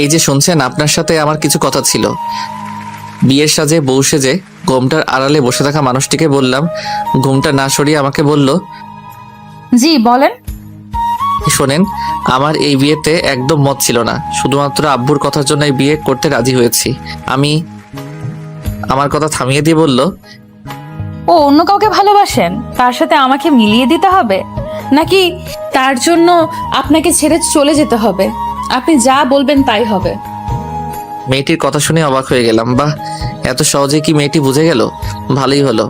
এই যে শুনছেন, আপনার সাথে আমার কিছু কথা ছিল। বিয়ের সাজে বউ সেজে ঘোমটার আড়ালে বসে থাকা মানুষটিকে বললাম। ঘোমটা না সরিয়ে আমাকে বলল, জি বলেন। শোনেন, আমার এই বিয়েতে একদম মত ছিল না, শুধুমাত্র আব্বুর কথার জন্য এই বিয়ে করতে রাজি হয়েছি। আমি আমার কথা থামিয়ে দিয়ে বলল, ও অন্য কাউকে ভালোবাসেন, তার সাথে আমাকে মিলিয়ে দিতে হবে নাকি তার জন্য আপনাকে ছেড়ে চলে যেতে হবে? আপনি যা বলবেন তাই হবে। মেয়েটির কথা শুনে অবাক হয়ে গেলাম। বাহ, এত সহজে কি মেয়েটি বুঝে গেল? ভালোই হলো,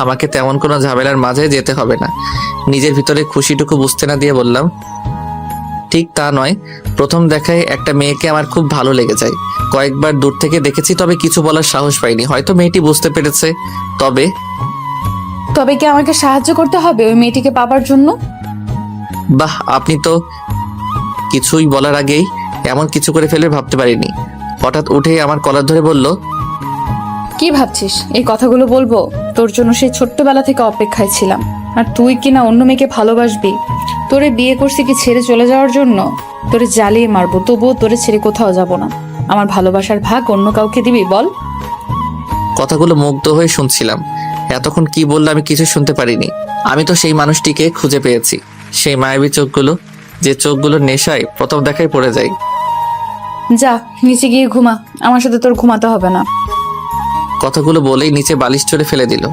আমাকে তেমন কোনো ঝামেলার মাঝে যেতে হবে না। নিজের ভিতরে খুশিটুকু বুঝতে না দিয়ে বললাম, ঠিক তা নয়, প্রথম দেখায় একটা মেয়েকে আমার খুব ভালো লেগে যায়। কয়েকবার দূর থেকে দেখেছি, তবে কিছু বলার সাহস পাইনি। হয়তো মেয়েটি বুঝতে পেরেছে। তবে তবে কি আমাকে সাহায্য করতে হবে ওই মেয়েটিকে পাবার জন্য? বাহ, আপনি তো কিছুই বলার আগেই এমন কিছু করে ফেলে ভাবতে পারিনি। হঠাৎ উঠেই আমার কলার ধরে বলল, কি ভাবছিস এই কথাগুলো বলবো? তোর জন্য সেই ছোট্টবেলা থেকে অপেক্ষায় ছিলাম, আর তুই কিনা অন্য মেয়েকে ভালোবাসবি। তোরে বিয়ে করছি কি ছেড়ে চলে যাওয়ার জন্য? তোরে জ্বালিয়ে মারবো, তবুও তোরে ছেড়ে কোথাও যাব না। আমার ভালোবাসার ভাগ অন্য কাউকে দিবি বল? কথাগুলো মুগ্ধ হয়ে শুনছিলাম। এতক্ষণ কি বললো আমি কিছু শুনতে পারিনি। আমি তো সেই মানুষটিকে খুঁজে পেয়েছি, সেই মায়াবী চোখগুলো, যে চোখগুলোর নেশায় প্রথম দেখায় পড়ে যায়। যা নিচে গিয়ে ঘুমা, আমার সাথে তোর ঘুমাতে হবে না। কথাগুলো বলেই নিচে বালিশ চড়ে ফেলে দিল।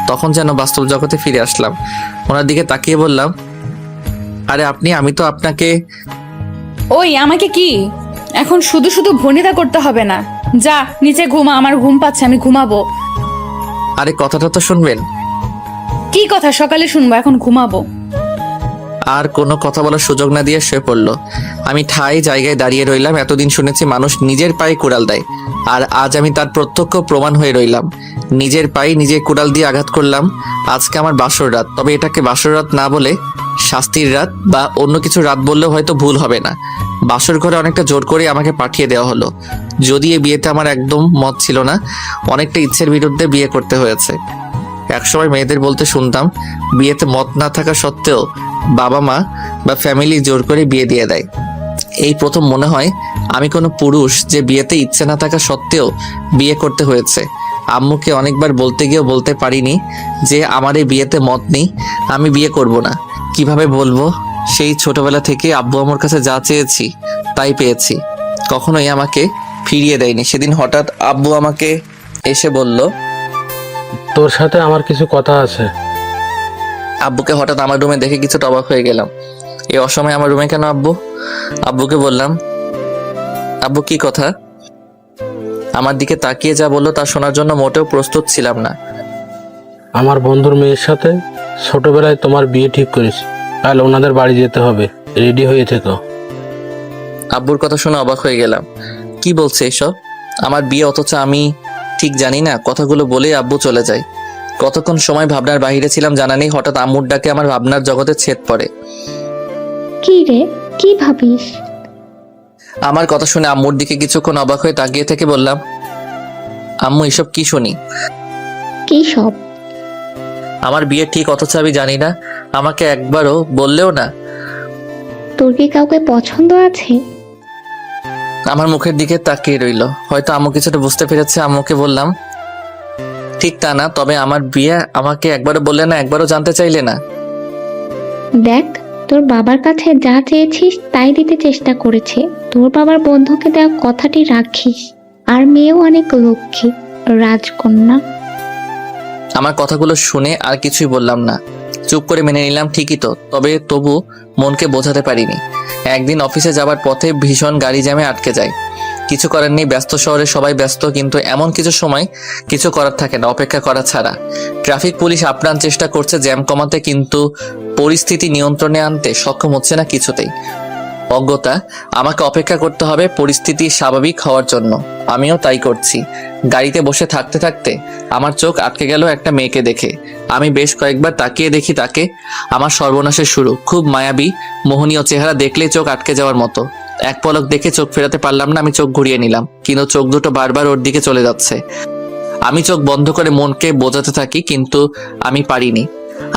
তখন যেন বাস্তব জগতে ফিরে আসলাম। ওনার দিকে তাকিয়ে বললাম, আরে আপনি, আমি তো আপনাকে। ওই আমাকে কি এখন শুধু শুধু ভনিতা করতে হবে না। যা নিচে ঘুমা, আমার ঘুম পাচ্ছে, আমি ঘুমাবো। আরে কথাটা তো শুনবেন। কি কথা সকালে শুনবো, এখন ঘুমাবো। আর কোনো কথা বলার সুযোগ না দিয়ে শুয়ে পড়লো। আমি ঠাই জায়গায় দাঁড়িয়ে রইলাম। এতদিন শুনেছি মানুষ নিজের পায়ে কুড়াল দেয়, আর আজ আমি তার প্রত্যক্ষ প্রমাণ হয়ে রইলাম। নিজের পায়ে নিজে কুড়াল দিয়ে আঘাত করলাম। আজকে আমার বাসর রাত, তবে এটাকে বাসর রাত না বলে শাস্তির রাত বা অন্য কিছু রাত বললেও হয়তো ভুল হবে না। বাসর ঘরে অনেকটা জোর করে আমাকে পাঠিয়ে দেওয়া হলো। যদি এই বিয়েতে আমার একদম মত ছিল না, অনেকটা ইচ্ছের বিরুদ্ধে বিয়ে করতে হয়েছে। একসময় মেয়েদের বলতে শুনতাম, বিয়েতে মত না থাকা সত্ত্বেও বাবা মা বা ফ্যামিলি জোর করে বিয়ে দিয়ে দেয়। এই প্রথম মনে হয় আমি কোনো পুরুষ যে বিয়েতে ইচ্ছে না থাকা সত্ত্বেও বিয়ে করতে হয়েছে। আম্মুকে অনেকবার বলতে গিয়েও বলতে পারিনি যে আমার এই বিয়েতে মত নেই, আমি বিয়ে করব না। কিভাবে বলবো? সেই ছোটবেলা থেকে আব্বু আমার কাছে যা চেয়েছি তাই পেয়েছি, কখনোই আমাকে ফিরিয়ে দেয়নি। সেদিন হঠাৎ আব্বু আমাকে এসে বলল, তোর সাথে আমার কিছু কথা আছে। আব্বুকে হঠাৎ আমার রুমে দেখে কিছুটা অবাক হয়ে গেলাম। এই অসময়ে আমার রুমে কেন আব্বু? আব্বুকে বললাম, আব্বু কি কথা? আমার দিকে তাকিয়ে যা বললো তা শোনার জন্য মোটেও প্রস্তুত ছিলাম না। আমার বন্ধুর মেয়ের সাথে ছোটবেলায় তোমার বিয়ে ঠিক করেছি, কাল ওনাদের বাড়ি যেতে হবে, রেডি হয়ে থেকো। আব্বুর কথা শুনে অবাক হয়ে গেলাম। কি বলছে এসব? আমার বিয়ে, অথচ আমি ঠিক জানি না। কথাগুলো বলেই আব্বু চলে যায়। কতক্ষণ সময় ভাবনার বাইরে ছিলাম জানা নেই। হঠাৎ আম্মুর ডাকে আমার ভাবনার জগতে ছেদ পড়ে। কি রে, কি ভাবিস? আমার কথা শুনে আম্মুর দিকে কিছুক্ষণ অবাক হয়ে তাকিয়ে থেকে বললাম, আম্মু এসব কি শুনি? কি সব? আমার বিয়ে ঠিক, অথচ আমি জানি না। আমাকে একবারও বললেও না। তোর কি কাউকে পছন্দ আছে? আমার মুখের দিকে তাকিয়ে রইল। হয়তো আম্মু কিছুটা বুঝতে পেরেছে। আম্মুকে বললাম, ঠিক তা না, তবে আমার বিয়ে আমাকে একবারও বললে না, একবারও জানতে চাইলে না। দেখ, তোর বাবার কাছে যা চেয়েছিস তাই দিতে চেষ্টা করেছে। তোর বাবার বন্ধুকে দেওয়া কথাটি রাখিস। আর মেয়েও অনেক লক্ষ্মী, রাজকন্যা। আমার কথাগুলো শুনে আর কিছুই বললাম না, চুপ করে মেনে নিলাম। ঠিকই তো, তবু মনকে বোঝাতে পারিনি। একদিন অফিসে যাবার পথে ভীষণ গাড়ি জ্যামে আটকে যায়। কিছু করার নেই, ব্যস্ত শহরে সবাই ব্যস্ত, কিন্তু এমন কিছু সময় কিছু করার থাকে না অপেক্ষা করা ছাড়া। ট্রাফিক পুলিশ আপ্রাণ চেষ্টা করছে জ্যাম কমাতে, কিন্তু পরিস্থিতি নিয়ন্ত্রণে আনতে সক্ষম হচ্ছে না কিছুতেই। অজ্ঞতা, আমাকে অপেক্ষা করতে হবে পরিস্থিতি স্বাভাবিক হওয়ার জন্য। আমিও তাই করছি। গাড়িতে বসে থাকতে থাকতে আমার চোখ আটকে গেল একটা মেয়েকে দেখে। আমি বেশ কয়েকবার তাকিয়ে দেখি তাকে। আমার সর্বনাশের শুরু। খুব মায়াবী মোহনীয় চেহারা, দেখলেই চোখ আটকে যাওয়ার মতো। এক পলক দেখে চোখ ফেরাতে পারলাম না। আমি চোখ ঘুরিয়ে নিলাম, কিন্তু চোখ দুটো বারবার ওর দিকে চলে যাচ্ছে। আমি চোখ বন্ধ করে মনকে বোঝাতে থাকি, কিন্তু আমি পারিনি।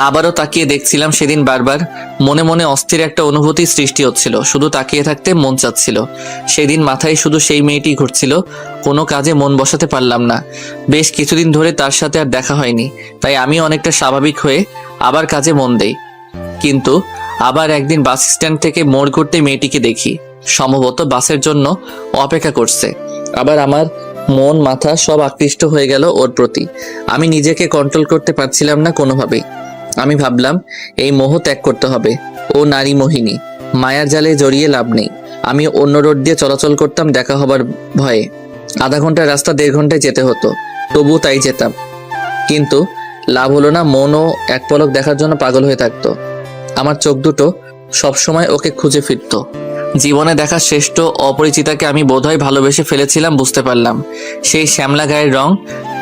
আবারও তাকিয়ে দেখছিলাম সেদিন বারবার মনে মনে অস্থির একটা অনুভূতি সৃষ্টি হচ্ছিল, শুধু তাকিয়ে থাকতে মন চাচ্ছিল। সেদিন মাথায় শুধু সেই মেয়েটি ঘুরছিল, কোনো কাজে মন বসাতে পারলাম না। বেশ কিছুদিন ধরে তার সাথে আর দেখা হয়নি, তাই আমি অনেকটা স্বাভাবিক হয়ে আবার কাজে মন দেই। কিন্তু আবার একদিন বাস স্ট্যান্ড থেকে মোড় ঘুরতে মেয়েটিকে দেখি, সম্ভবত বাসের জন্য অপেক্ষা করছে। আবার আমার মন মাথা সব আকৃষ্ট হয়ে গেল ওর প্রতি। আমি নিজেকে কন্ট্রোল করতে পারছিলাম না কোনোভাবেই। আমি ভাবলাম এই মোহ ত্যাগ করতে হবে। ও নারী মোহিনী, মায়ার জালে জড়িয়ে লাভ নেই। আমি অন্য রোড দিয়ে চলাচল করতাম দেখা হবার ভয়ে। আধা ঘন্টার রাস্তা 1.5 ঘন্টায় যেতে হতো, তবু তাই যেতাম। কিন্তু লাভ হলো না, মনও এক পলক দেখার জন্য পাগল হয়ে থাকতো। আমার চোখ দুটো সবসময় ওকে খুঁজে ফিরতো। জীবনে দেখা শ্রেষ্ঠ অপরিচিতাকে আমি বোধহয় ভালোবেসে ফেলেছিলাম, বুঝতে পারলাম। সেই শ্যামলা গায়ের রং,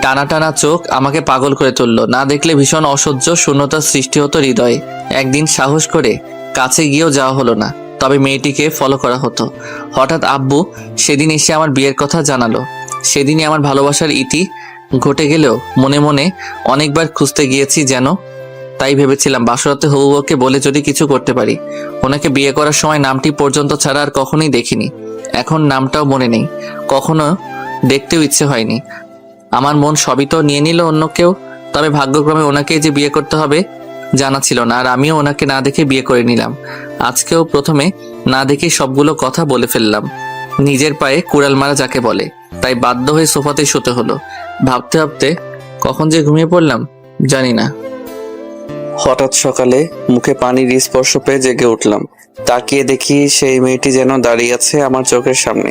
টানা টানা চোখ আমাকে পাগল করে তুললো। না দেখলে ভীষণ অসহ্য শূন্যতার সৃষ্টি হতো হৃদয়ে। একদিন সাহস করে কাছে গিয়েও যাওয়া হলো না, তবে মেয়েটিকে ফলো করা হতো। হঠাৎ আব্বু সেদিন এসে আমার বিয়ের কথা জানালো। সেদিনই আমার ভালোবাসার ইতি ঘটে গেলেও মনে মনে অনেকবার খুঁজতে গিয়েছি যেন। তাই ভেবেছিলাম বাসরাতে হবু বউকে বলে যদি কিছু করতে পারি। ওনাকে বিয়ে করার সময় নামটি পর্যন্ত ছাড়া আর কখনোই দেখিনি। এখন নামটাও মনে নেই, কখনো দেখতেও ইচ্ছে হয়নি। আমার মন সবই তো নিয়ে নিল অন্য কেউ, তবে ভাগ্যক্রমে ওনাকেই যে বিয়ে করতে হবে জানা ছিল না, আর আমিও ওনাকে না দেখে বিয়ে করে নিলাম। আজকেও প্রথমে না দেখে সবগুলো কথা বলে ফেললাম। নিজের পায়ে কুড়াল মারা যাকে বলে, তাই বাধ্য হয়ে সোফাতে শুতে হলো। ভাবতে ভাবতে কখন যে ঘুমিয়ে পড়লাম জানি না। হঠাৎ সকালে মুখে পানির স্পর্শ পেয়ে জেগে উঠলাম। তাকিয়ে দেখি সেই মেয়েটি যেন দাঁড়িয়ে আছে আমার চোখের সামনে।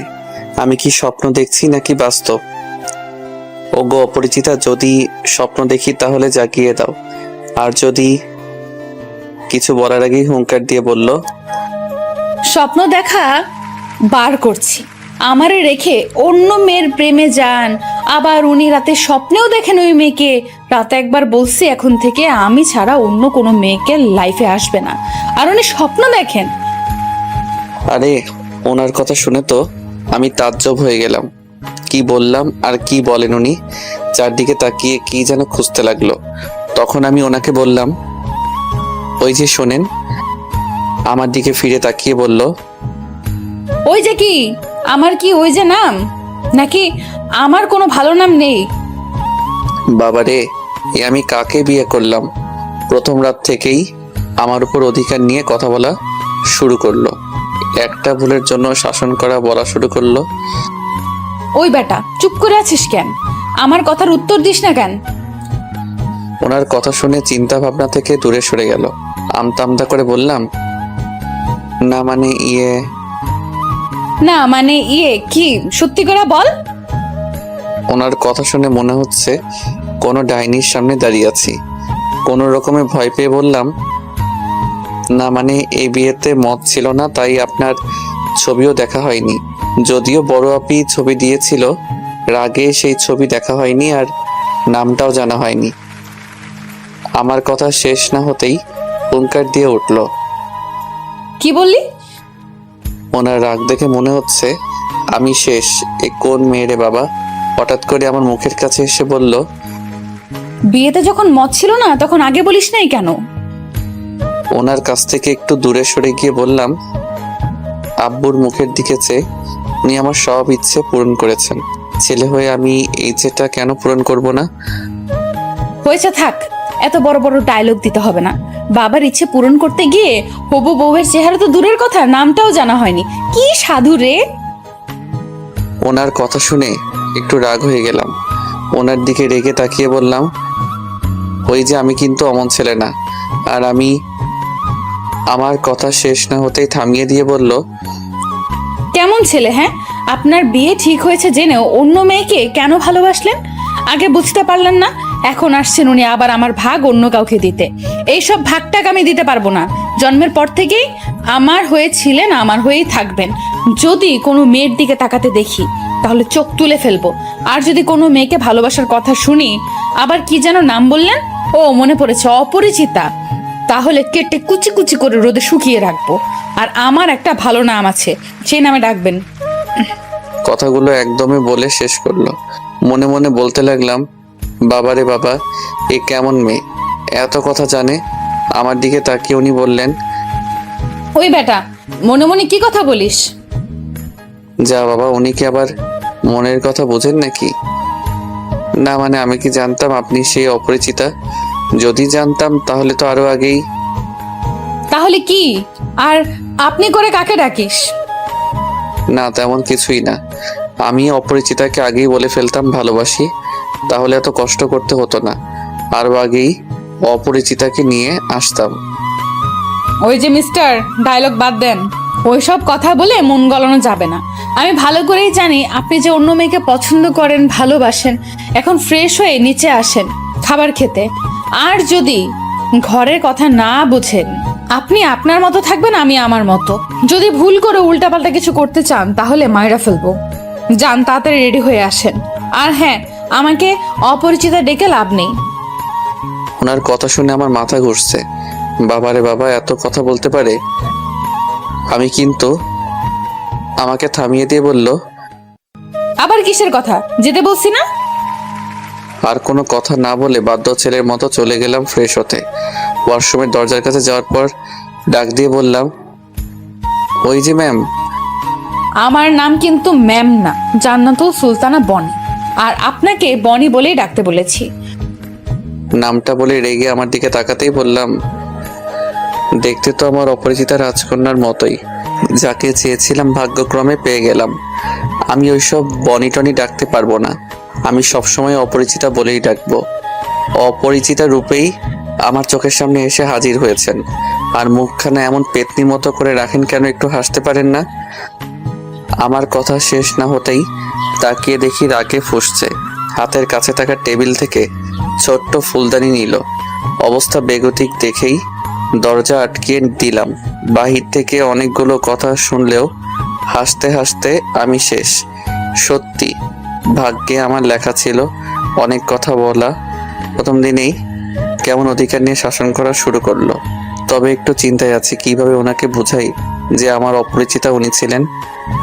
আমি কি স্বপ্ন দেখছি নাকি বাস্তব? ওগো অপরিচিতা, যদি স্বপ্ন দেখি তাহলে জাগিয়ে দাও। আর যদি কিছু বলার আগেই হুঙ্কার দিয়ে বলল, স্বপ্ন দেখা বার করছি। আমারে রেখে অন্য মেয়ের প্রেমে যান। আবার উনি রাতে স্বপ্নেও দেখেন ওই মেয়েকে। রাতে একবার বলছি এখন থেকে আমি ছাড়া অন্য কোনো মেয়েকে লাইফে আসবে না, আর উনি স্বপ্ন দেখেন। আরে ওনার কথা শুনে তো আমি তাজ্জব হয়ে গেলাম। কি বললাম আর কি বলেন উনি? চারদিকে তাকিয়ে কি যেন খুঁজতে লাগলো। তখন আমি ওনাকে বললাম, ওই যে শোনেন। আমার দিকে ফিরে তাকিয়ে বলল, ওই যে কি? আমার কি ওই যে নাম, নাকি আমার কোনো ভালো নাম নেই? বাবারে, এ আমি কাকে বিয়ে করলাম? প্রথম রাত থেকেই আমার উপর অধিকার নিয়ে কথা বলা শুরু করলো। একটা ভুলের জন্য শাসন করা বলা শুরু করলো। ওই বেটা, চুপ করে আছিস কেন? আমার কথার উত্তর দিস না কেন? ওনার কথা শুনে চিন্তা ভাবনা থেকে দূরে সরে গেল। আমতা আমতা করে বললাম, না মানে না মানে কি? সত্যি করে বল। ওনার কথা শুনে মনে হচ্ছে কোনো ডাইনির সামনে দাঁড়িয়ে আছি। কোনো রকমে ভয় পেয়ে বললাম, না মানে এই বিয়েতে মত ছিল না, তাই আপনার ছবিও দেখা হয়নি। যদিও বড় আপি ছবি দিয়েছিল, রাগে সেই ছবি দেখা হয়নি আর নামটাও জানা হয়নি। আমার কথা শেষ না হতেই হুঙ্কার দিয়ে উঠল। কি বললি? ওনার রাগ দেখে মনে হচ্ছে আমি শেষ। এ কোন মেয়ে রে বাবা? হঠাৎ করে আমার মুখের কাছে এসে বলল, বিয়েতে যখন মত ছিল না তখন আগে বলিস নাই কেন? ওনার কাছ থেকে একটু দূরে সরে গিয়ে বললাম, আব্বুর মুখের দিকে চেয়ে উনি আমার সব ইচ্ছে পূরণ করেছেন। ছেলে হয়ে আমি এই ইচ্ছেটা কেন পূরণ করব না? হয়েছে, থাক। এত বড় বড় ডায়লগ দিতে হবে না। বাবার ইচ্ছে পূরণ করতে গিয়ে হবু বউয়ের চেহারা তো দূরের কথা, নামটাও জানা হয়নি। কি সাধু রে! ওনার কথা শুনে একটু রাগ হয়ে গেলাম। ওনার দিকে রেগে তাকিয়ে বললাম, ওই যে আমি কিন্তু অমন ছেলে না। আর আমি আমার কথা শেষ না হতেই থামিয়ে দিয়ে বলল, কেমন ছেলে? হ্যাঁ, আপনার বিয়ে ঠিক হয়েছে জেনেও অন্য মেয়েকে কেন ভালোবাসলেন? আগে বুঝতে পারলেন না? এখন আসছেন উনি আবার আমার ভাগ অন্য কাউকে দিতে। এইসব ভাগটাক আমি দিতে পারবো না। জন্মের পর থেকেই আমার হয়েছিলেন, আমার হয়েই থাকবেন। যদি কোনো মেয়ের দিকে তাকাতে দেখি তাহলে চোখ তুলে ফেলবো। আর যদি কোনো মেয়েকে ভালোবাসার কথা শুনি, আবার কি যেন নাম বললেন? ও মনে পড়েছে, অপরিচিতা। তাহলে কেটে কুচি কুচি করে রোদে শুকিয়ে রাখবো। আর আমার একটা ভালো নাম আছে, সেই নামে ডাকবেন। কথাগুলো একদমই বলে শেষ করলো। মনে মনে বলতে লাগলাম, বাবারে বাবা, এ কেমন মেয়ে? এত কথা জানে? আমার দিকে তাকিয়ে উনি বললেন, ওই বেটা, মনে মনে কি কথা বলিস? যা বাবা, উনি কি আবার মনের কথা বোঝেন নাকি? না মানে আমি কি জানতাম আপনি সেই অপরিচিতা? যদি জানতাম তাহলে তো আরো আগেই। তাহলে কি? আর আপনি করে কাকে ডাকিস? না তেমন কিছুই না, আমি অপরিচিতাকে আগেই বলে ফেলতাম ভালোবাসি, তাহলে এত কষ্ট করতে হতো না। আরো আগেই অপরিচিতাকে নিয়ে আসতাম। ওই যে মিস্টার, ডায়লগ বাদ দেন। ওইসব কথা বলে মন গলানো যাবে না। আমি ভালো করেই জানি আপনি যে অন্য মেয়েকে পছন্দ করেন, ভালোবাসেন। এখন ফ্রেশ হয়ে নিচে আসেন খাবার খেতে। আর যদি ঘরের কথা না বুঝেন, আপনি আপনার মতো থাকবেন, আমি আমার মতো। যদি ভুল করে উল্টাপাল্টা কিছু করতে চান তাহলে মাইরা ফেলবো। যান, তাড়াতাড়ি রেডি হয়ে আসেন। আর হ্যাঁ, আমাকে অপরিচিতা ডেকে লাভ নেই। ওনার কথা শুনে আমার মাথা ঘুরছে। বাবারে বাবা, এত কথা বলতে পারে! আমি কিন্তু আমাকে থামিয়ে দিয়ে বলল, আবার কিসের কথা? যেতে বলছি না? আর কোনো কথা না বলে বাধ্য ছেলের মতো চলে গেলাম ফ্রেশ হতে। ওয়াশরুমের দরজার কাছে যাওয়ার পর ডাক দিয়ে বললাম, ওই যে ম্যাম। আমার নাম কিন্তু ম্যাম না, জান্নাতুল সুলতানা বনি। আর আপনাকে বনি বলেই ডাকতে বলেছি। নামটা বলে রেগে আমার দিকে তাকাতেই বললাম, দেখতে তো আমার অপরিচিতা রাজকন্যার মতোই। যাকে চেয়েছিলাম ভাগ্যক্রমে পেয়ে গেলাম। আমি ওইসব বনি টনি ডাকতে পারবো না। আমি সবসময় অপরিচিতা বলেই ডাকবো। অপরিচিতা রূপেই আমার চোখের সামনে এসে হাজির হয়েছেন। আর মুখখানা এমন পেতনির মতো করে রাখেন কেন? একটু হাসতে পারেন না? আমার কথা শেষ না হতেই তাকিয়ে দেখি রাগে ফুঁসছে। হাতের কাছে থাকা টেবিল থেকে ছোট্ট ফুলদানি নিল। অবস্থা বেগতিক দেখেই দরজা আটকিয়ে দিলাম। বাহির থেকে অনেকগুলো কথা শুনলেও হাসতে হাসতে আমি শেষ। সত্যি ভাগ্যে আমার লেখা ছিল অনেক কথা বলা। প্রথম দিনেই কেমন অধিকার নিয়ে শাসন করা শুরু করলো। তবে একটু চিন্তায় আছি কিভাবে ওনাকে বুঝাই যে আমার অপরিচিতা উনি ছিলেন।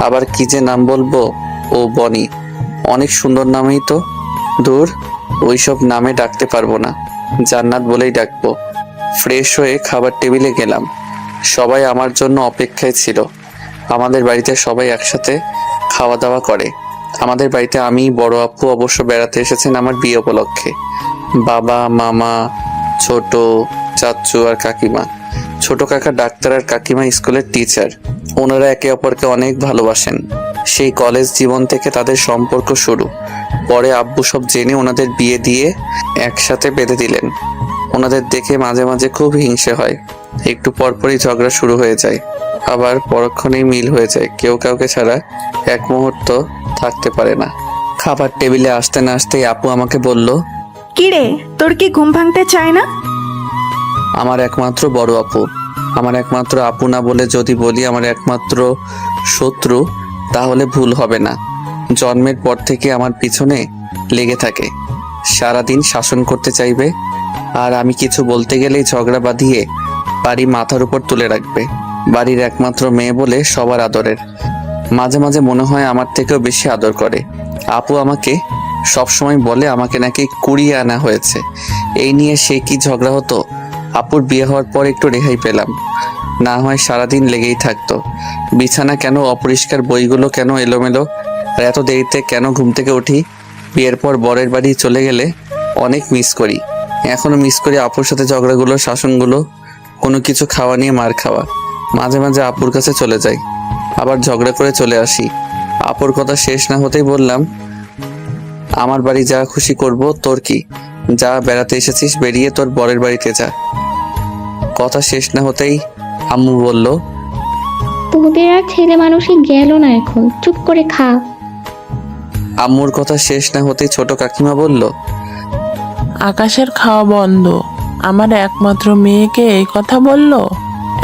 আবার কি যে নাম বলবো? ও বনি, অনেক সুন্দর নামেই তো। দূর, ওইসব নামে ডাকতে পারবো না, জান্নাত বলেই ডাকবো। ফ্রেশ হয়ে খাবার টেবিলে গেলাম। সবাই আমার জন্য অপেক্ষায় ছিল। আমাদের বাড়িতে সবাই একসাথে খাওয়া দাওয়া করে। আমাদের বাড়িতে আমি, বড় আপু অবশ্য বেড়াতে এসেছেন আমার বিয়ে উপলক্ষে। বাবা, মামা, ছোট চাচু আর কাকিমা। ছোট কাকা ডাক্তার আর কাকিমা স্কুলের টিচার। ওনারা একে অপরকে অনেক ভালোবাসেন। সেই কলেজ জীবন থেকে তাদের সম্পর্ক শুরু। পরে আব্বু সব জেনে ওনাদের বিয়ে দিয়ে একসাথে বেঁধে দিলেন। ওনাদের দেখে মাঝে মাঝে খুব হিংসে হয়। একটু পরপরই ঝগড়া শুরু হয়ে যায়, আবার পরক্ষণেই মিল হয়ে যায়। কেউ কাউকে ছাড়া এক মুহূর্ত থাকতে পারে না। খাবার টেবিলে আসতে না আসতেই আপু আমাকে বলল, কিরে, তোর কি ঘুম ভাঙতে চায় না? আমার একমাত্র বড় আপু। আমার একমাত্র আপু না বলে যদি বলি আমার একমাত্র শত্রু, তাহলে ভুল হবে না। জন্মের পর থেকে আমার পিছনে লেগে থাকে, সারাদিন শাসন করতে চাইবে। আর আমি কিছু বলতে গেলেই ঝগড়া বাঁধিয়ে বাড়ি মাথার উপর তুলে রাখবে। বাড়ির একমাত্র মেয়ে বলে সবার আদরের। মাঝে মাঝে মনে হয় আমার থেকেও বেশি আদর করে। আপু আমাকে সবসময় বলে আমাকে নাকি কুড়িয়ে আনা হয়েছে। এই নিয়ে সে কি ঝগড়া হতো। আপুর বিয়ে হওয়ার পর একটু রেহাই পেলাম, না হয় সারাদিন লেগেই থাকতো। বিছানা কেন অপরিষ্কার, বইগুলো কেন এলোমেলো, আর এত দেরিতে কেন ঘুম থেকে উঠি। বিয়ের পর বরের বাড়ি চলে গেলে অনেক মিস করি। এখনো মিস করি আপুর সাথে ঝগড়াগুলো, শাসনগুলো, কোনো কিছু খাওয়া নিয়ে মার খাওয়া। মাঝে মাঝে আপুর কাছে চলে যাই, আবার ঝগড়া করে চলে আসি। আপুর কথা শেষ না হতেই বললাম, আমার বাড়ি যা খুশি করব, তোর কি? যা, বেড়াতে এসেছিস, বেরিয়ে তোর বরের বাড়িতে যা। কথা শেষ না হতেই আম্মু বলল, তোদের আর ছেলে মানুষই গেল না, এখন চুপ করে খা। আম্মুর কথা শেষ না হতেই ছোট কাকিমা বলল, আকাশের খাওয়া বন্ধ। আমার একমাত্র মেয়েকে এই কথা বলল।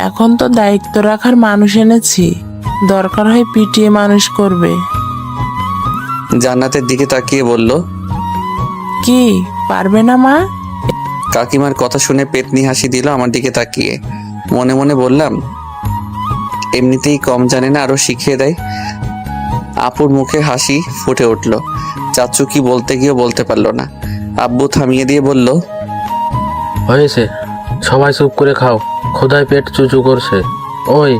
এখন তো দায়িত্ব রাখার মানুষ এনেছি, দরকার হয় পিটিয়ে মানুষ করবে। জান্নাতের দিকে তাকিয়ে বলল, কি পারবে না মা? কাকিমার কথা শুনে পেতনি হাসি দিল আমার দিকে তাকিয়ে। মনে মনে বললাম, এমনিতেই কম জানে না, আরো শিখিয়ে দেয়। আপুর মুখে হাসি ফুটে উঠল। চাচু কি বলতে গিয়েও বলতে পারলো না। আব্বু থামিয়ে দিয়ে বলল, হয়েছে, সবাই চুপ করে খাও, খোদায় পেট চুচু করছে। ওই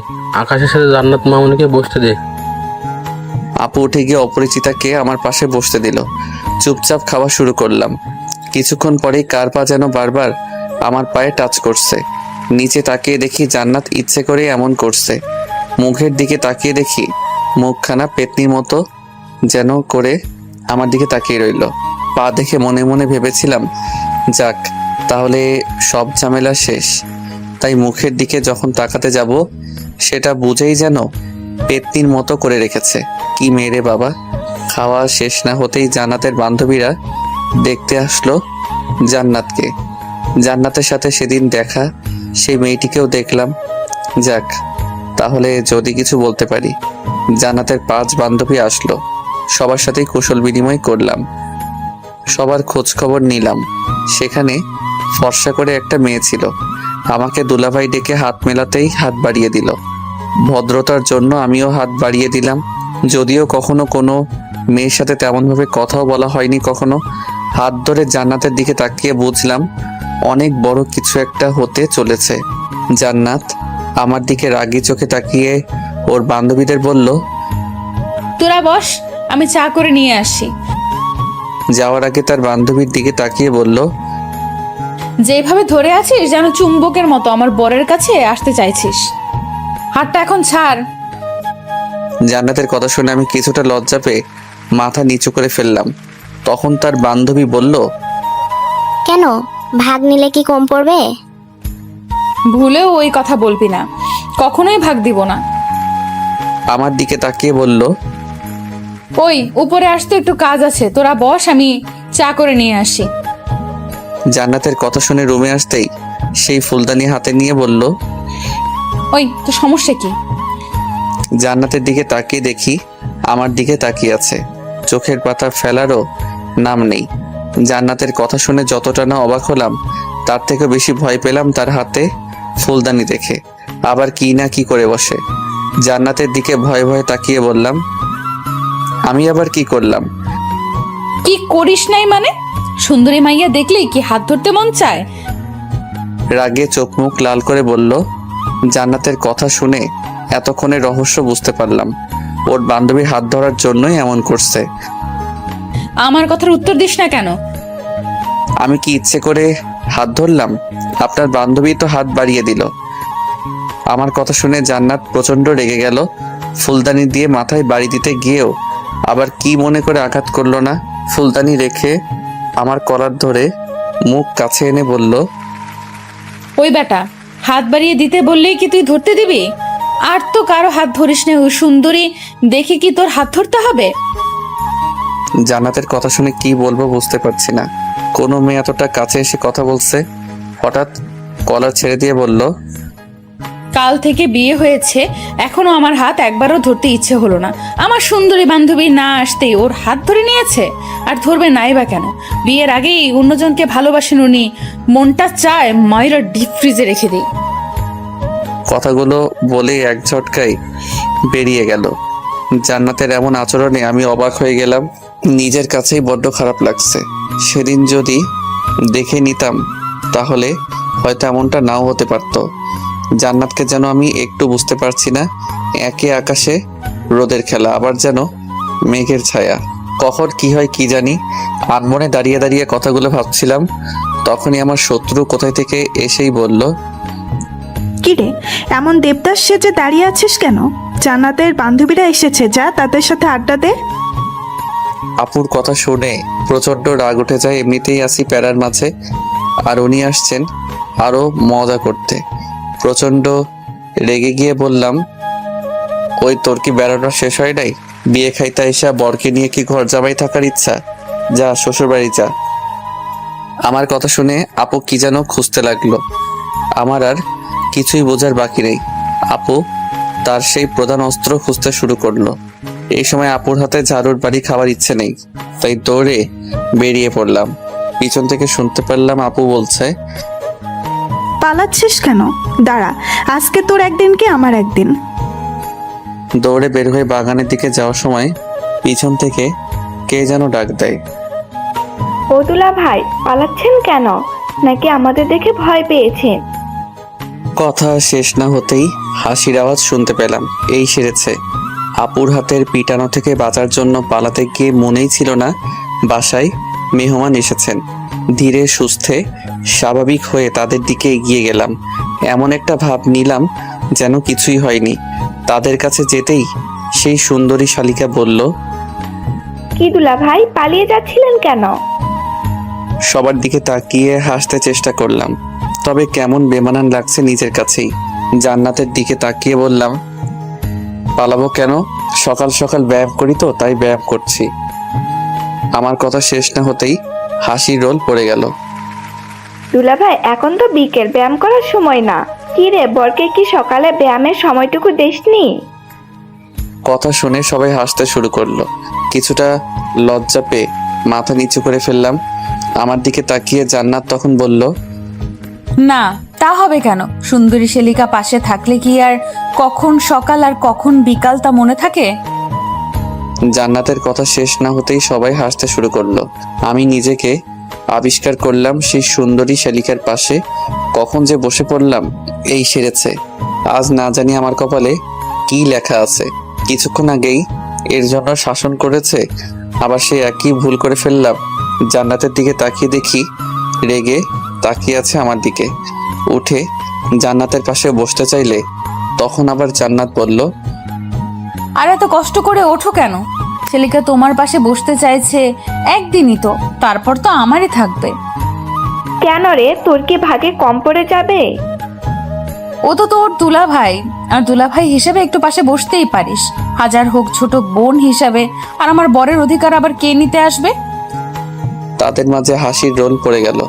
আকাশের সাথে জান্নাত মামুনিকে বসতে দে। আপু উঠে গিয়ে অপরিচিতাকে আমার পাশে বসতে দিল। চুপচাপ খাওয়া শুরু করলাম। কিছুক্ষণ পরেই কার পা যেন বারবার আমার পায়ে টাচ করছে। নিচে তাকিয়ে দেখি জান্নাত ইচ্ছে করে এমন করছে। মুখের দিকে তাকিয়ে দেখি মুখখানা পেতনির মতো যেন করে আমার দিকে তাকিয়ে রইল। পা দেখে মনে মনে ভেবেছিলাম, যাক তাহলে সব ঝামেলা শেষ। তাই মুখের দিকে যখন তাকাতে যাব সেটা বুঝেই যেন পেতনির মতো করে রেখেছে। কি মেরে বাবা! খাওয়া শেষ না হতেই জান্নাতের বান্ধবীরা দেখতে আসলো জান্নাতকে। জান্নাতের সাথে সেদিন দেখা সেই মেয়েটিকেও দেখলাম। যাক তাহলে যদি কিছু বলতে পারি। জান্নাতের 5 বান্ধবী আসলো, সবার সাথেই কুশল বিনিময় করলাম, সবার খোঁজ খবর নিলাম। সেখানে ফর্সা করে একটা মেয়ে ছিল। আমাকে দুলাভাই ডেকে হাত মেলাতেই হাত বাড়িয়ে দিল। ভদ্রতার জন্য আমিও হাত বাড়িয়ে দিলাম। যদিও কখনো কোনো মেয়ের সাথে তেমনভাবে কথাও বলা হয়নি কখনো। হাত ধরে জান্নাতের দিকে তাকিয়ে বুঝলাম অনেক বড় কিছু একটা হতে চলেছে। জান্নাত আমার দিকে রাগী চোখে তাকিয়ে ওর বান্ধবীদের বলল, তোরা বস, আমি চা করে নিয়ে আসি। যাওয়ার আগে তার বান্ধবীর দিকে তাকিয়ে বলল, যেভাবে ধরে আছিস যেন চুম্বকের মতো আমার বরের কাছে আসতে চাইছিস। হাতটা এখন ছাড়। জান্নাতের কথা শুনে আমি কিছুটা লজ্জা পেয়ে মাথা নিচু করে ফেললাম। তখন তার বান্ধবী বলল, কেন, ভাগ নিলে কি কম পড়বে? ভুলেও ওই কথা বলবি না, কখনোই ভাগ দিব না। আমার দিকে তাকিয়ে বলল, ওই উপরে আসতে একটু কাজ আছে, তোরা বস, আমি চা করে নিয়ে আসি। জান্নাতের কথা শুনে রুমে আসতেই সেই ফুলদানি হাতে নিয়ে বলল, ওই তো সমস্যা কি? জান্নাতের দিকে তাকিয়ে দেখি আমার দিকে তাকিয়ে আছে, চোখের পাতা ফেলারও নাম নেই। জান্নাতের কথা শুনে যতটা না অবাক হলাম তার থেকে বেশি ভয় পেলাম তার হাতে ফুলদানি দেখে। আবার কি না কি করে বসে। জান্নাতের দিকে ভয়ে ভয়ে তাকিয়ে বললাম, আমি আবার কি করলাম? কি করিস নাই মানে? সুন্দরী মাইয়া দেখলেই কি হাত ধরতে মন চায়? রাগে চোখ মুখ লাল করে বলল। জান্নাতের কথা শুনে এতক্ষণে রহস্য বুঝতে পারলাম। ওর বান্ধবী হাত ধরার জন্যই এমন করছে। আমার কথার উত্তর দিস না কেন? আমি কি ইচ্ছে করে হাত ধরলাম? আপনার বান্ধবী তো হাত বাড়িয়ে দিল। আমার কথা শুনে জান্নাত প্রচন্ড রেগে গেল। ফুলদানি দিয়ে মাথায় বাড়ি দিতে গিয়েও আবার কি মনে করে আঘাত করলো না। ফুলদানি রেখে আমার কলার ধরে মুখ কাছে এনে বলল, ওই বেটা, হাত বাড়িয়ে দিতে বললেই কি তুই ধরতে দিবি? আর তো কারো হাত ধরিস না, ওই সুন্দরী দেখে কি তোর হাত ধরতে হবে? জান্নাতের কথা শুনে কি বলবো বুঝতে পারছি না। কোনো মেয়ে এতটা কাছে এসে কথা বলছে। হঠাৎ কলার ছেড়ে দিয়ে বলল, কাল থেকে বিয়ে হয়েছে, এখনো আমার হাত একবারও ধরতে ইচ্ছে হলো না। আমার সুন্দরী বান্ধবী না আসতেই ওর হাত ধরে নিয়েছে। আর ধরবে নাই বা কেন? বিয়ের আগেই অন্যজনকে ভালোবাসেন উনি। মনটা চায় মায়েরা ডিপ ফ্রিজে রেখে দিই। কথাগুলো বলে এক ঝটকায় বেরিয়ে গেল। জান্নাতের এমন আচরণে আমি অবাক হয়ে গেলাম। নিজের কাছেই বড্ড খারাপ লাগছে। সেদিন যদি দেখে নিতাম তাহলে হয়তো এমনটা নাও হতে পারতো। জান্নাতকে যেন আমি একটু বুঝতে পারছি না। একে আকাশে রোদের খেলা, আবার যেন মেঘের ছায়া। কখন কি হয় কি জানি। আনমনে দাঁড়িয়ে দাঁড়িয়ে কথাগুলো ভাবছিলাম। তখনই আমার শত্রু কোথায় থেকে এসেই বলল, কিরে, এমন দেবদাস সেজে দাঁড়িয়ে আছিস কেন? জান্নাতের বান্ধবীরা এসেছে, যা তাদের সাথে আড্ডা দে। আপুর কথা শুনে প্রচন্ড রাগ উঠে যায়। এমনিতেই আসি প্যারার মাঝে, আর উনি আসছেন আরো মজা করতে। প্রচন্ড রেগে গিয়ে বললাম, ওই তোর কি বেড়ানো শেষ হয় নাই? বিয়ে খাইতে আইসা বরকে নিয়ে কি ঘর জামাই থাকার ইচ্ছা? যা শ্বশুর বাড়ি যা। আমার কথা শুনে আপু কি যেন খুঁজতে লাগলো। আমার আর কিছুই বোঝার বাকি নেই। আপু তার সেই প্রধান অস্ত্র খুঁজতে শুরু করলো। এই সময় আপুর হাতে ঝাড়ুর বাড়ি খাওয়ার ইচ্ছে নেই, তাই দৌড়ে বেরিয়ে পড়লাম। পিছন থেকে শুনতে পারলাম আপু বলছে, পালাচ্ছিস কেন? দাঁড়া, আজকে তোর একদিন কি আমার একদিন। দৌড়ে বের হয়ে বাগানের দিকে যাওয়ার সময় পিছন থেকে কে যেন ডাক দেয়, ও দুলা ভাই, পালাচ্ছেন কেন? নাকি আমাদের দেখে ভয় পেয়েছেন? কথা শেষ না হতেই হাসির আওয়াজ শুনতে পেলাম। এই সেরেছে। আপুর হাতের পিটানো থেকে বাঁচার জন্য পালাতে গিয়ে মনেই ছিল না বাসায় মেহমান এসেছেন। ধীরে সুস্থে স্বাভাবিক হয়ে তাদের দিকে এগিয়ে গেলাম। এমন একটা ভাব নিলাম যেন কিছুই হয়নি। তাদের কাছে যেতেই সেই সুন্দরী শালিকা বলল, কি দুলা ভাই, পালিয়ে যাচ্ছিলেন কেন? সবার দিকে তাকিয়ে হাসতে চেষ্টা করলাম, তবে কেমন বেমানান লাগছে নিজের কাছেই। জান্নাতের দিকে তাকিয়ে বললাম, পালাবো কেন? সকাল সকাল ব্যায়াম করি তো, তাই ব্যায়াম করছি। আমার কথা শেষ না হতেই হাসির রোল পড়ে গেল। দুলা ভাই, এখন তো বিকেল, ব্যায়াম করার সময় না। কি রে, বরকে কি সকালে ব্যায়ামের সময়টুকু দেসনি? কথা শুনে সবাই হাসতে শুরু করলো। কিছুটা লজ্জা পেয়ে মাথা নিচু করে ফেললাম। আমার দিকে তাকিয়ে জান্নাত তখন বলল, না, তা হবে কেন? সুন্দরী শালিকা পাশে থাকলে কি আর কখন সকাল আর কখন বিকাল তা মনে থাকে? জান্নাতের কথা শেষ না হতেই সবাই হাসতে শুরু করলো। আমি নিজেকে আবিষ্কার করলাম সেই সুন্দরী শালিকার পাশে। কখন যে বসে পড়লাম। এই সেরেছে। আজ না জানি আমার কপালে কি লেখা আছে। কিছুক্ষণ আগেই এর জন্য শাসন করেছে, আবার সে একই ভুল করে ফেললাম। জান্নাতের দিকে তাকিয়ে দেখি রেগে তাকিয়ে আছে আমার দিকে। উঠে জান্নাতের পাশে বসতে চাইলে তখন আবার জান্নাত বলল, আর এত কষ্ট করে ওঠো কেন? শালিকা তোমার পাশে বসতে চাইছে একদিনই তো, তারপর তো আমারই থাকবে। কেন রে, তোর কি ভাগে কম পড়ে যাবে? ও তো তোর দুলা ভাই, আর দুলা ভাই হিসেবে একটু পাশে বসতেই পারিস। হাজার হোক ছোট বোন হিসাবে, আর আমার বরের অধিকার আবার কে নিতে আসবে? তাদের মাঝে হাসির রোল পড়ে গেল।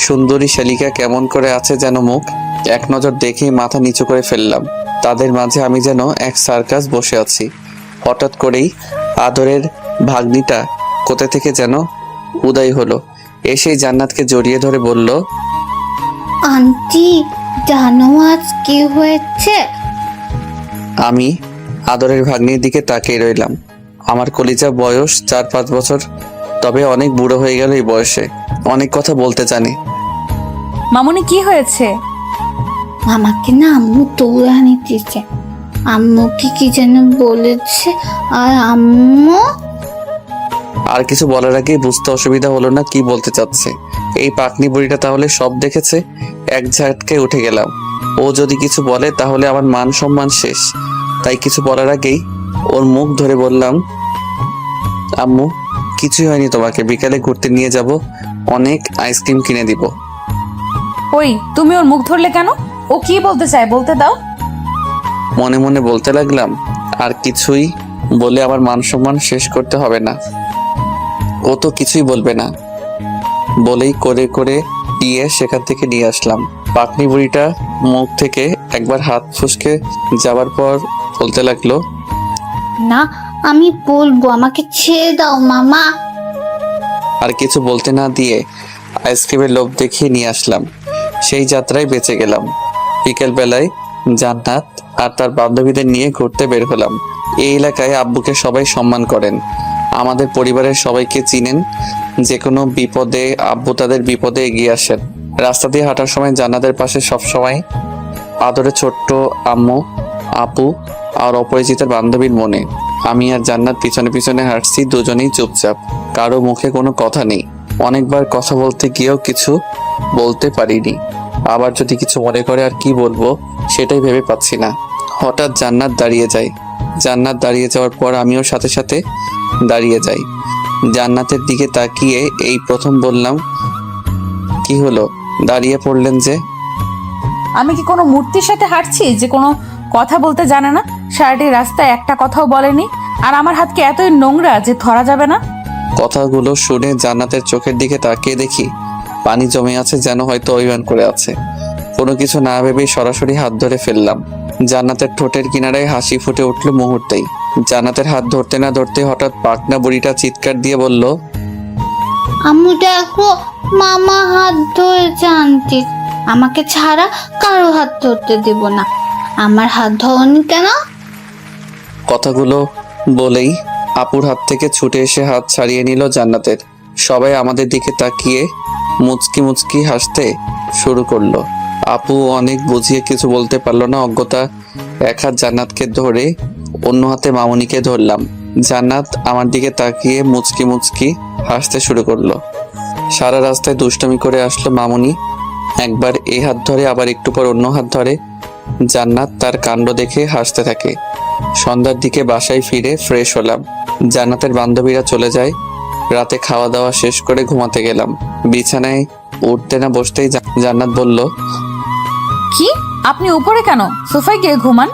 সুন্দরী শালিকা কেমন করে আছে যেন মুখ। এক নজর দেখেই মাথা নিচু করে ফেললাম। তাদের মাঝে আমি যেন এক সার্কাস বসে আছি। হঠাৎ করেই আদরের ভাগ্নিটা কোথা থেকে যেন উদয় হলো। এসেই জান্নাতকে জড়িয়ে ধরে বলল, আন্টি, জানো আজ কি হয়েছে? আমি আদরের ভাগ্নির দিকে তাকিয়ে রইলাম। আমার কলিজা বয়স 4-5 বছর, তবে অনেক বুড়ো হয়ে গেল এই বয়সে। অনেক কথা বলতে জানে। মামুনি, কি হয়েছে? আমাকে না আম্মু তুলে নিতেছে। আম্মুকে কি যেন বলেছে, আর আম্মু আর কিছু বলার আগেই বুঝতে অসুবিধা হলো না কি বলতে চাচ্ছে। এই পাকনি বুড়িটা তাহলে সব দেখেছে। এক ঝাটকে উঠে গেলাম। ও যদি কিছু বলে তাহলে আমার মান সম্মান শেষ। তাই কিছু বলার আগেই ওর মুখ ধরে বললাম, আম্মু কিছুই হয়নি, তোমাকে বিকালে ঘুরতে নিয়ে যাব, অনেক আইসক্রিম কিনে দিব। ওই, তুমি ওর মুখ ধরলে কেন? ও কি বলতে চায় বলতে দাও। মনে মনে বলতে লাগলাম, আর কিছুই বলে আমার মান সম্মান শেষ করতে হবে না। ও তো কিছুই বলবে না বলেই করে করে দিয়ে সেখান থেকে নিয়ে আসলাম। পাকনি বুড়িটা মুখ থেকে একবার হাত ফুসকে যাওয়ার পর বলতে লাগলো, না, আমি বলবো, আমাকে ছেড়ে দাও মামা। আর কিছু বলতে না দিয়ে আইসক্রিমের লোভ দেখিয়ে নিয়ে আসলাম। সেই যাত্রায় বেঁচে গেলাম। বিকেল বেলায় জান্নাত আর তার বান্ধবীদের নিয়ে ঘুরতে বের হলাম। এই এলাকায় আব্বুকে সবাই সম্মান করেন। আমাদের পরিবারের সবাইকে চিনেন। যে কোনো বিপদে আব্বু তাদের বিপদে এগিয়ে আসেন। রাস্তা দিয়ে হাঁটার সময় জান্নাতের পাশে সবসময় আদরে ছোট্ট আম্মু, আপু আর অপরিচিতের বান্ধবীর মনে। আমি আর জান্নাত পিছনে পিছনে হাঁটছি, দুজনেই চুপচাপ। কারো মুখে কোনো কথা নেই। অনেকবার কথা বলতে গিয়েও কিছু বলতে পারিনি। আবার যদি কিছু মনে করে আর কি বলবো সেটাই ভেবে পাচ্ছি না। হঠাৎ জান্নাত দাঁড়িয়ে যায়। জান্নাত দাঁড়িয়ে যাওয়ার পর আমিও সাথে সাথে দাঁড়িয়ে যাই। জান্নাতের দিকে তাকিয়ে এই প্রথম বললাম, কি হলো, দাঁড়িয়ে পড়লেন যে? আমি কি কোনো মূর্তির সাথে হাঁটছি যে কোনো কথা বলতে জানে না? সারাটি রাস্তায় একটা কথাও বলেনি, আর আমার হাত কি এতই নোংরা যে ধরা যাবে না? কথাগুলো শুনে জান্নাতের চোখের দিকে তাকিয়ে দেখি পানি জমে আছে, যেন হয়তো অভিমান করে আছে। কোনো কিছু না ভেবেই সরাসরি হাত ধরে ফেললাম। জান্নাতের ঠোঁটের কিনারায় হাসি ফুটে উঠল মুহূর্তেই। জান্নাতের হাত ধরতে না ধরতে হঠাৎ পাকনা বুড়িটা চিৎকার দিয়ে বলল, আম্মু দেখো, মামা হাত ধরেছে আন্টি। আমাকে ছাড়া কারো হাত ধরতে দেব না। আমার হাত ধরনি কেন? কথাগুলো বলেই আপুর হাত থেকে ছুটে এসে হাত ছাড়িয়ে নিল জান্নাতের। সবাই আমাদের দিকে তাকিয়ে মুচকি মুচকি হাসতে শুরু করলো। আপু অনেক বুঝিয়ে কিছু বলতে পারলো না। অজ্ঞতা এক হাত জান্নাতকে ধরে অন্য হাতে মামুনিকে ধরলাম। জান্নাত আমার দিকে তাকিয়ে মুচকি মুচকি হাসতে শুরু করলো। সারা রাস্তায় দুষ্টুমি করে আসলো মামুনি। একবার এই হাত ধরে, আবার একটু পর অন্য হাত ধরে। জান্নাত তার কাণ্ড দেখে হাসতে থাকে। সন্ধ্যার দিকে বাসায় ফিরে ফ্রেশ হলাম। জান্নাতের বান্ধবীরা চলে যায়। রাতে খাওয়া দাওয়া শেষ করে ঘুমাতে গেলাম। বিছানায় উঠতে না বসতেই জান্নাত বলল, কি আপনি উপরে কেন? সোফায় গিয়ে ঘুমান।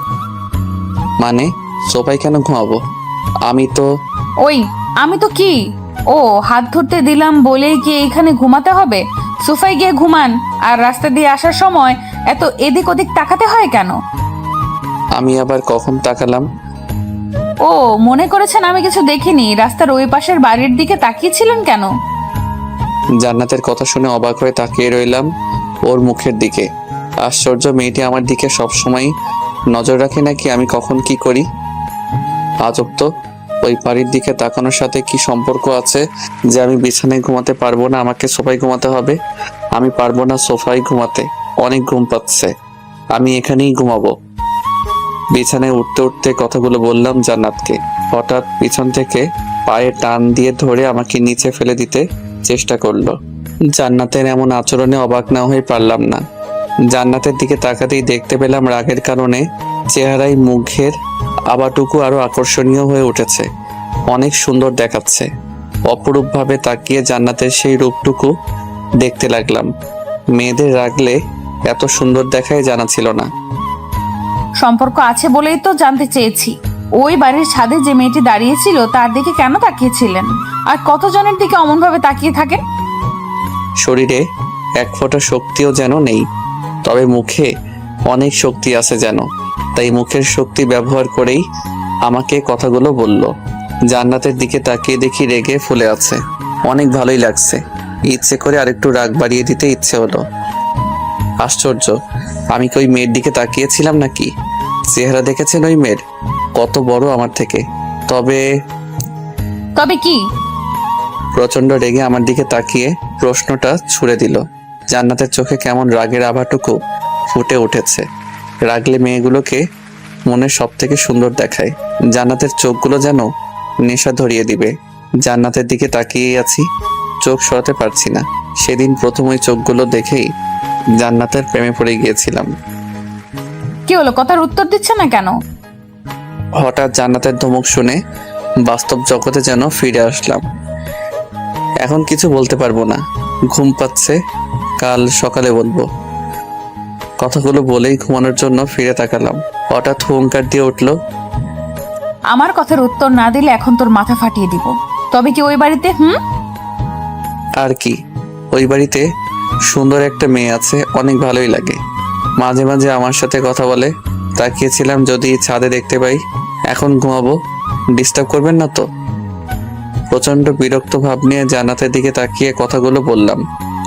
মানে সোফায় কেন ঘুমাবো? আমি তো আমি তো কি? ও, হাত ধরতে দিলাম বলেই কি এখানে ঘুমাতে হবে? সোফায় গিয়ে ঘুমান। আর রাস্তা দিয়ে আসার সময় এত এদিক ওদিক তাকাতে হয় কেন? আমি আবার কখন তাকালাম? ও, মনে করেছেন আমি কিছু দেখিনি? রাস্তার ওই পাশের বাড়ির দিকে তাকিয়েছিলেন কেন? জান্নাতের কথা শুনে অবাক হয়ে তাকিয়ে রইলাম ওর মুখের দিকে। আশ্চর্য, মেয়েটি আমার দিকে সবসময় নজর রাখে নাকি আমি কখন কি করি? আজব তো, ওই বাড়ির দিকে তাকানোর সাথে কি সম্পর্ক আছে যে আমি বিছানায় ঘুমাতে পারবো না, আমাকে সোফায় ঘুমাতে হবে? আমি পারবো না সোফায় ঘুমাতে, অনেক ঘুম পাচ্ছে, আমি এখানেই ঘুমাবো। বিছানায় উঠতে উঠতে কথাগুলো বললাম জান্নাতকে। হঠাৎ পিছন থেকে পায়ে টান দিয়ে ধরে আমাকে নিচে ফেলে দিতে চেষ্টা করলো। জান্নাতের এমন আচরণে অবাক না হয়ে পারলাম না। জান্নাতের দিকে তাকাতেই দেখতে পেলাম রাগের কারণে চেহারায় মুখের আবাটুকু আরো আকর্ষণীয় হয়ে উঠেছে। অনেক সুন্দর দেখাচ্ছে। অপরূপভাবে তাকিয়ে জান্নাতের সেই রূপটুকু দেখতে লাগলাম। মেয়েদের রাগলে এত সুন্দর দেখায় জানা ছিল না। সম্পর্ক আছে বলেই তো জানতে চেয়েছি। ওই বাড়ির ছাদে যে মেয়েটি দাঁড়িয়েছিল তার দিকে কেন তাকিয়েছিলেন? আর কতজনের দিকে অমনভাবে তাকিয়ে থাকেন? শরীরে এক ফোঁটা শক্তিও যেন নেই, তবে মুখে অনেক শক্তি আছে যেন। তাই মুখের শক্তি ব্যবহার করেই আমাকে কথাগুলো বলল। জান্নাতের দিকে তাকিয়ে দেখি রেগে ফুলে আছে। অনেক ভালোই লাগছে। ইচ্ছে করে আরেকটু রাগ বাড়িয়ে দিতে ইচ্ছে হলো। আশ্চর্য, আমি কি ওই মেয়ের দিকে তাকিয়েছিলাম নাকি? চেহারা দেখেছেন ওই মেয়ের? কত বড় আমার থেকে। তবে কি? প্রচন্ড রেগে আমার দিকে তাকিয়ে প্রশ্নটা ছুড়ে দিল। জান্নাতের চোখে কেমন রাগের আভাটুকু ফুটে উঠেছে। রাগলে মেয়েগুলোকে মনে সব থেকে সুন্দর দেখায়। জান্নাতের চোখগুলো যেন নেশা ধরিয়ে দিবে। জান্নাতের দিকে তাকিয়েই আছি, চোখ সরাতে পারছি না। সেদিন প্রথম ওই চোখগুলো দেখেই জান্নাতের প্রেমে পড়ে গিয়েছিলাম। কি হলো, কথার উত্তর দিচ্ছে না কেন? হঠাৎ জান্নাতের ধমক শুনে বাস্তব জগতে যেন ফিরে আসলাম। এখন কিছু বলতে পারবো না, ঘুম পাচ্ছে, কাল সকালে বলবো। কথাগুলো বলেই ঘুমানোর জন্য ফিরে তাকালাম। হঠাৎ হুঙ্কার দিয়ে উঠলো, আমার কথার উত্তর না দিলে এখন তোর মাথা ফাটিয়ে দিব। তবে কি ওই বাড়িতে আর কি, ওই বাড়িতে সুন্দর একটা মেয়ে আছে, অনেক ভালোই লাগে। মাঝে মাঝে আমার সাথে কথা বলে। তাকিয়েছিলাম যদি ছাদে দেখতে পাই। এখন ঘুমাবো, ডিস্টার্ব করবেন না তো? প্রচন্ড বিরক্ত ভাব নিয়ে জান্নাতের দিকে তাকিয়ে কথাগুলো বললাম।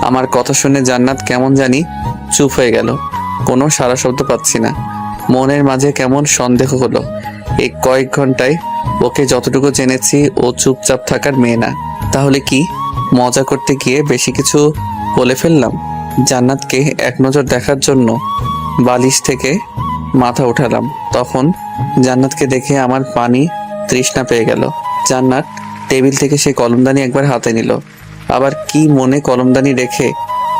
আমার কথা শুনে জান্নাত কেমন জানি চুপ হয়ে গেল। কোনো সারা শব্দ পাচ্ছি না। মনের মাঝে কেমন সন্দেহ হলো। এই কয়েক ঘন্টায় ওকে যতটুকু জেনেছি ও চুপচাপ থাকার মেয়ে না। তাহলে কি মজা করতে গিয়ে বেশি কিছু বলে ফেললাম? জান্নাতকে এক নজর দেখার জন্য বালিশ থেকে মাথা উঠালাম। তখন জান্নাতকে দেখে আমার পানি তৃষ্ণা পেয়ে গেল। জান্নাত টেবিল থেকে সেই কলমদানি একবার হাতে নিল। আবার কি মনে কলমদানি রেখে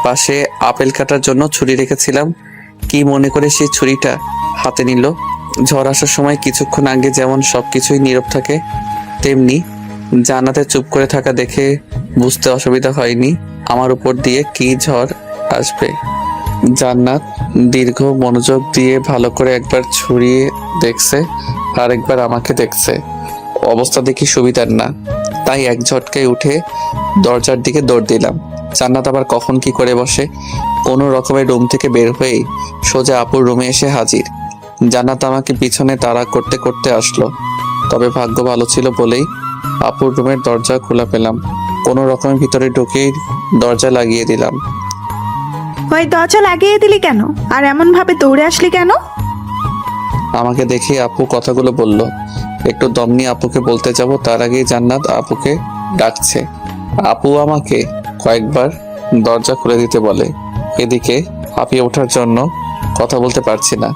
পাশে আপেল কাটার জন্য ছুরি রেখেছিলাম, কি মনে করে সেই ছুরিটা হাতে নিল। ঝড় আসার সময় কিছুক্ষণ আগে যেমন সবকিছুই নীরব থাকে, তেমনি জান্নাতের চুপ করে থাকা দেখে বুঝতে অসুবিধা হয়নি আমার উপর দিয়ে কি ঝড় আসবে। জান্নাত দীর্ঘ মনোযোগ দিয়ে ভালো করে একবার ছুরিয়ে দেখছে, আর একবার আমাকে দেখছে। অবস্থা দেখি সুবিধার না, তাই এক ঝটকায় উঠে দরজার দিকে দৌড় দিলাম। জান্নাত আবার কখন কি করে বসে। কোনো রকমের রুম থেকে বের হয়ে সোজা আপুর রুমে এসে হাজির। জান্নাত আমাকে পিছনে তাড়া করতে করতে আসলো। তবে ভাগ্য ভালো ছিল বলেই আপুর রুমের দরজা খোলা পেলাম। কোনো রকমের ভিতরে ঢুকেই দরজা লাগিয়ে দিলাম। ওই দরজা লাগিয়ে দিলি কেন? আর এমন ভাবে দৌড়ে আসলি কেন? আমাকে দেখে আপু কথাগুলো বলল। একটু দম নিয়ে আপুকে বলতে যাব, তার আগেই জান্নাত আপুকে ডাকছে। আপু আমাকে কয়েকবার দরজা খুলে দিতে বলে। এদিকে হাঁপিয়ে ওঠার জন্য কথা বলতে পারছি না।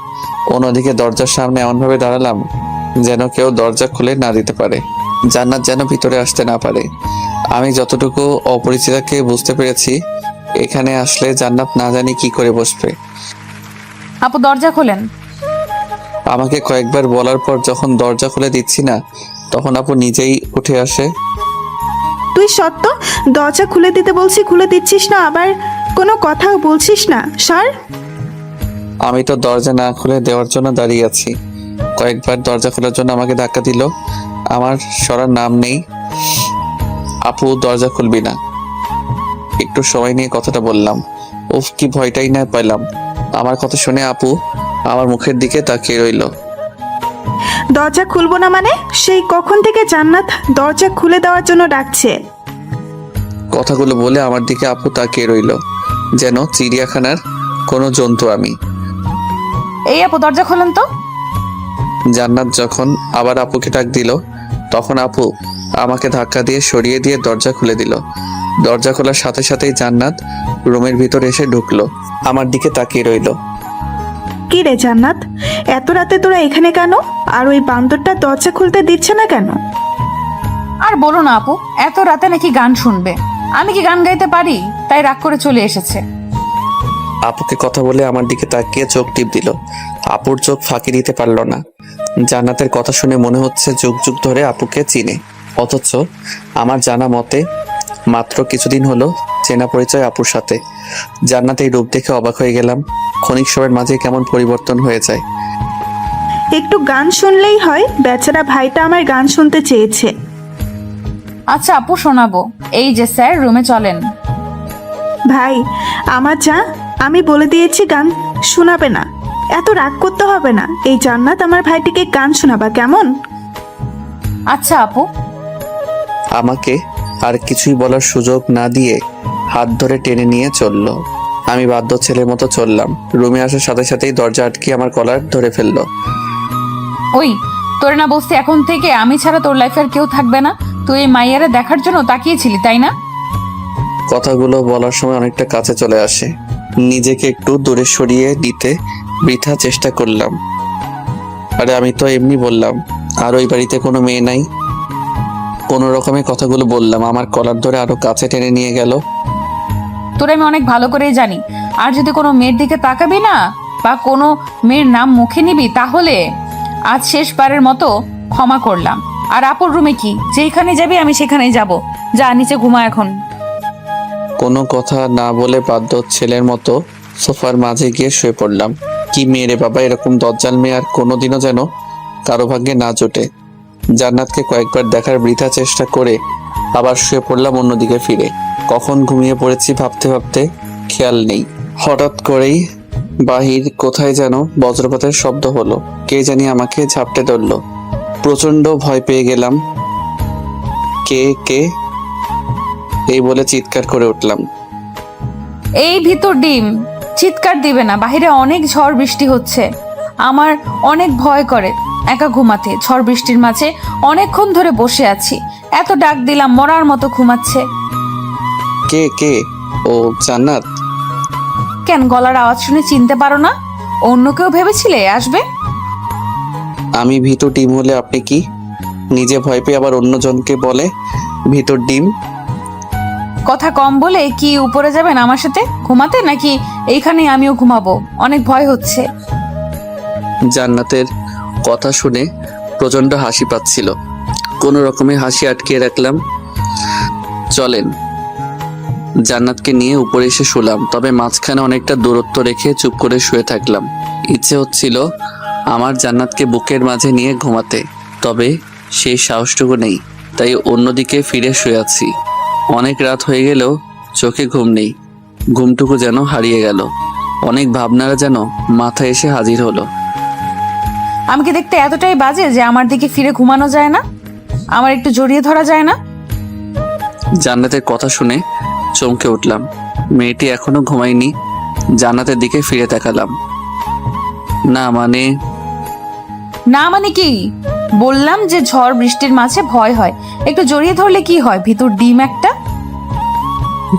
অন্যদিকে দরজার সামনে এমনভাবে দাঁড়ালাম যেন কেউ দরজা খুলে না দিতে পারে, জান্নাত যেন ভিতরে আসতে না পারে। আমি যতটুকু অপরিচিতাকে বুঝতে পেরেছি, এখানে আসলে জান্নাত না জানি কি করে বসবে। আপু দরজা খোলেন। আমাকে কয়েকবার বলার পর যখন দরজা খুলে দিচ্ছি না, তখন আপু নিজেই উঠে আসে। তুই সত্য দরজা খুলে দিতে বলছি, খুলে দিচ্ছিস না, আবার কোনো কথাও বলছিস না। সর। আমি তো দরজা না খুলে দেওয়ার জন্য দাঁড়িয়ে আছি। কয়েকবার দরজা খোলার জন্য আমাকে ধাক্কা দিল, আমার সরার নাম নেই। আপু দরজা খুলবি না? একটু সময় নিয়ে কথাটা বললাম। উফ, কি ভয়টাই না পেলাম। আমার কথা শুনে আপু আমার মুখের দিকে তাকিয়ে রইল। দরজা খুলবো না মানে? সেই কখন থেকে জান্নাত দরজা খুলে দেওয়ার জন্য ডাকছে। কথাগুলো বলে আমার দিকে আপু তাকিয়ে রইল, যেন চিড়িয়াখানার কোনো জন্তু আমি। এই আপু দরজা খোলেন তো। জান্নাত যখন আবার আপুকে ডাক দিল, তখন আপু আমাকে ধাক্কা দিয়ে সরিয়ে দিয়ে দরজা খুলে দিল। দরজা খোলার সাথে সাথেই জান্নাত রুমের ভিতর এসে ঢুকলো, আমার দিকে তাকিয়ে রইল। কি রে জান্নাত, এত রাতে তোরা এখানে কেন? আর ওই বান্দরটা দরজা খুলতে দিচ্ছে না কেন? আর বলো না আপু, এত রাতে নাকি গান শুনবে। আমি কি গান গাইতে পারি? তাই রাগ করে চলে এসেছে। আপুকে কথা বলে আমার দিকে তাকিয়ে চোখ টিপ দিল। আপুর চোখ ফাঁকি দিতে পারল না। জান্নাতের কথা শুনে মনে হচ্ছে যুগ যুগ ধরে আপুকে চিনে, অথচ আমার জানা মতে মাত্র কিছুদিন হলো চেনা পরিচয় আপুর সাথে। জান্নাত এই রূপ দেখে অবাক হয়ে গেলাম। ক্ষণিক সময়ের মাঝে কেমন পরিবর্তন হয়ে যায়। একটু গান শুনলেই হয়, বেচারা ভাইটা আমার গান শুনতে চেয়েছে। আচ্ছা আপু শোনাবো। এই যে স্যার, রুমে চলেন। ভাই আমার যা, আমি বলে দিয়েছি গান শোনাবে না। এত রাগ করতে হবে না। এই জান্নাত আমার ভাইটিকে গান শোনাবা কেমন? আচ্ছা আপু। আমাকে আর কিছুই বলার সুযোগ না দিয়ে হাত ধরে টেনে নিয়ে চলল। আমি বাধ্য ছেলের মতো চললাম। রুমে আসার সাথে সাথেই দরজা আটকে আমার কলার ধরে ফেললো। ওই তোরে না বলছি এখন থেকে আমি ছাড়া তোর লাইফে আর কেউ থাকবে না? তুই এই মাইয়ারে দেখার জন্য তাকিয়েছিলি, তাই না? কথাগুলো বলার সময় অনেকটা কাছে চলে আসে। নিজেকে একটু দূরে সরিয়ে দিতে বৃথা চেষ্টা করলাম। আরে আমি তো এমনি বললাম, আর ওই বাড়িতে কোনো মেয়ে নাই। কোনো রকমে কথাগুলো বললাম। আমার কলার ধরে আরো কাছে টেনে নিয়ে গেল। তোরে আমি অনেক ভালো করেই জানি, আর যদি কোনো মেয়ের দিকে তাকাবি না বা কোনো মেয়ের নাম মুখে নিবি, তাহলে আজ শেষবারের মতো ক্ষমা করলাম। আর আপুর রুমে কি, যেখানে যাবি আমি সেখানেই যাব। যা নিচে ঘুমা এখন। কোনো কথা না বলে বাধ্য ছেলের মতো সোফার মাঝে গিয়ে শুয়ে পড়লাম। কি মেয়ে রে বাবা, এরকম দজ্জাল মেয়ে আর কোনোদিনও যেন কারো ভাগ্যে না জোটে। জান্নাতকে কয়েকবার দেখার বৃথা চেষ্টা করে আবার শুয়ে পড়লাম অন্যদিকে ফিরে। কখন ঘুমিয়ে পড়েছি ভাবতে ভাবতে খেয়াল নেই। হঠাৎ করেই বাহির কোথায় যেন বজ্রপাতের শব্দ হলো। কে জানি আমাকে ঝাপটে ধরলো। প্রচন্ড ভয় পেয়ে গেলাম। কে কে এই বলে চিৎকার করে উঠলাম। এই ভিতর ডিম, চিৎকার দিবে না, বাইরে অনেক ঝড় বৃষ্টি হচ্ছে। আমার অনেক ভয় করে একা ঘুমাতে। ঝড় বৃষ্টির মাঝে অনেকক্ষণ ধরে বসে আছি, এত ডাক দিলাম মরার মতো ঘুমাচ্ছে। কে কে? ও জান্নাত। কেন গলার আওয়াজ শুনে চিনতে পারো না? অন্য কেউ ভেবেছিলে আসবে? আমি ভিতর ডিম হলে আপনি কি? নিজে ভয় পেয়ে আবার অন্যজনকে বলে ভিতর ডিম। কথা কম বলে কি উপরে যাবেন আমার সাথে ঘুমাতে, নাকি এইখানে আমিও ঘুমাবো? অনেক ভয় হচ্ছে। জান্নাতের কথা শুনে প্রচন্ড হাসি পাচ্ছিল। কোনো রকমে হাসি আটকে রাখলাম। চলেন। জান্নাতকে নিয়ে উপরে এসে শুলাম, তবে মাঝখানে অনেকটা দূরত্ব রেখে চুপ করে শুয়ে থাকলাম। ইচ্ছে হচ্ছিল আমার জান্নাতকে বুকের মাঝে নিয়ে ঘুমাতে, তবে সেই সাহসটুকু নেই। তাই অন্যদিকে ফিরে শুয়ে আছি। অনেক রাত হয়ে গেলেও চোখে ঘুম নেই। ঘুমটুকু যেন হারিয়ে গেল। অনেক ভাবনারা যেন মাথায় এসে হাজির হলো। আমি কি দেখতে এতটাই বাজে যে আমার দিকে ফিরে ঘুমানো যায় না? আমার একটু জড়িয়ে ধরা যায় না? জান্নাতের কথা শুনে চমকে উঠলাম। মেয়েটি এখনো ঘুমায়নি। জান্নাতের দিকে ফিরে তাকালাম। না মানে কি? বললাম যে ঝড় বৃষ্টির মাঝে ভয় হয়, একটু জড়িয়ে ধরলে কি হয়? ভিতর ডিম একটা।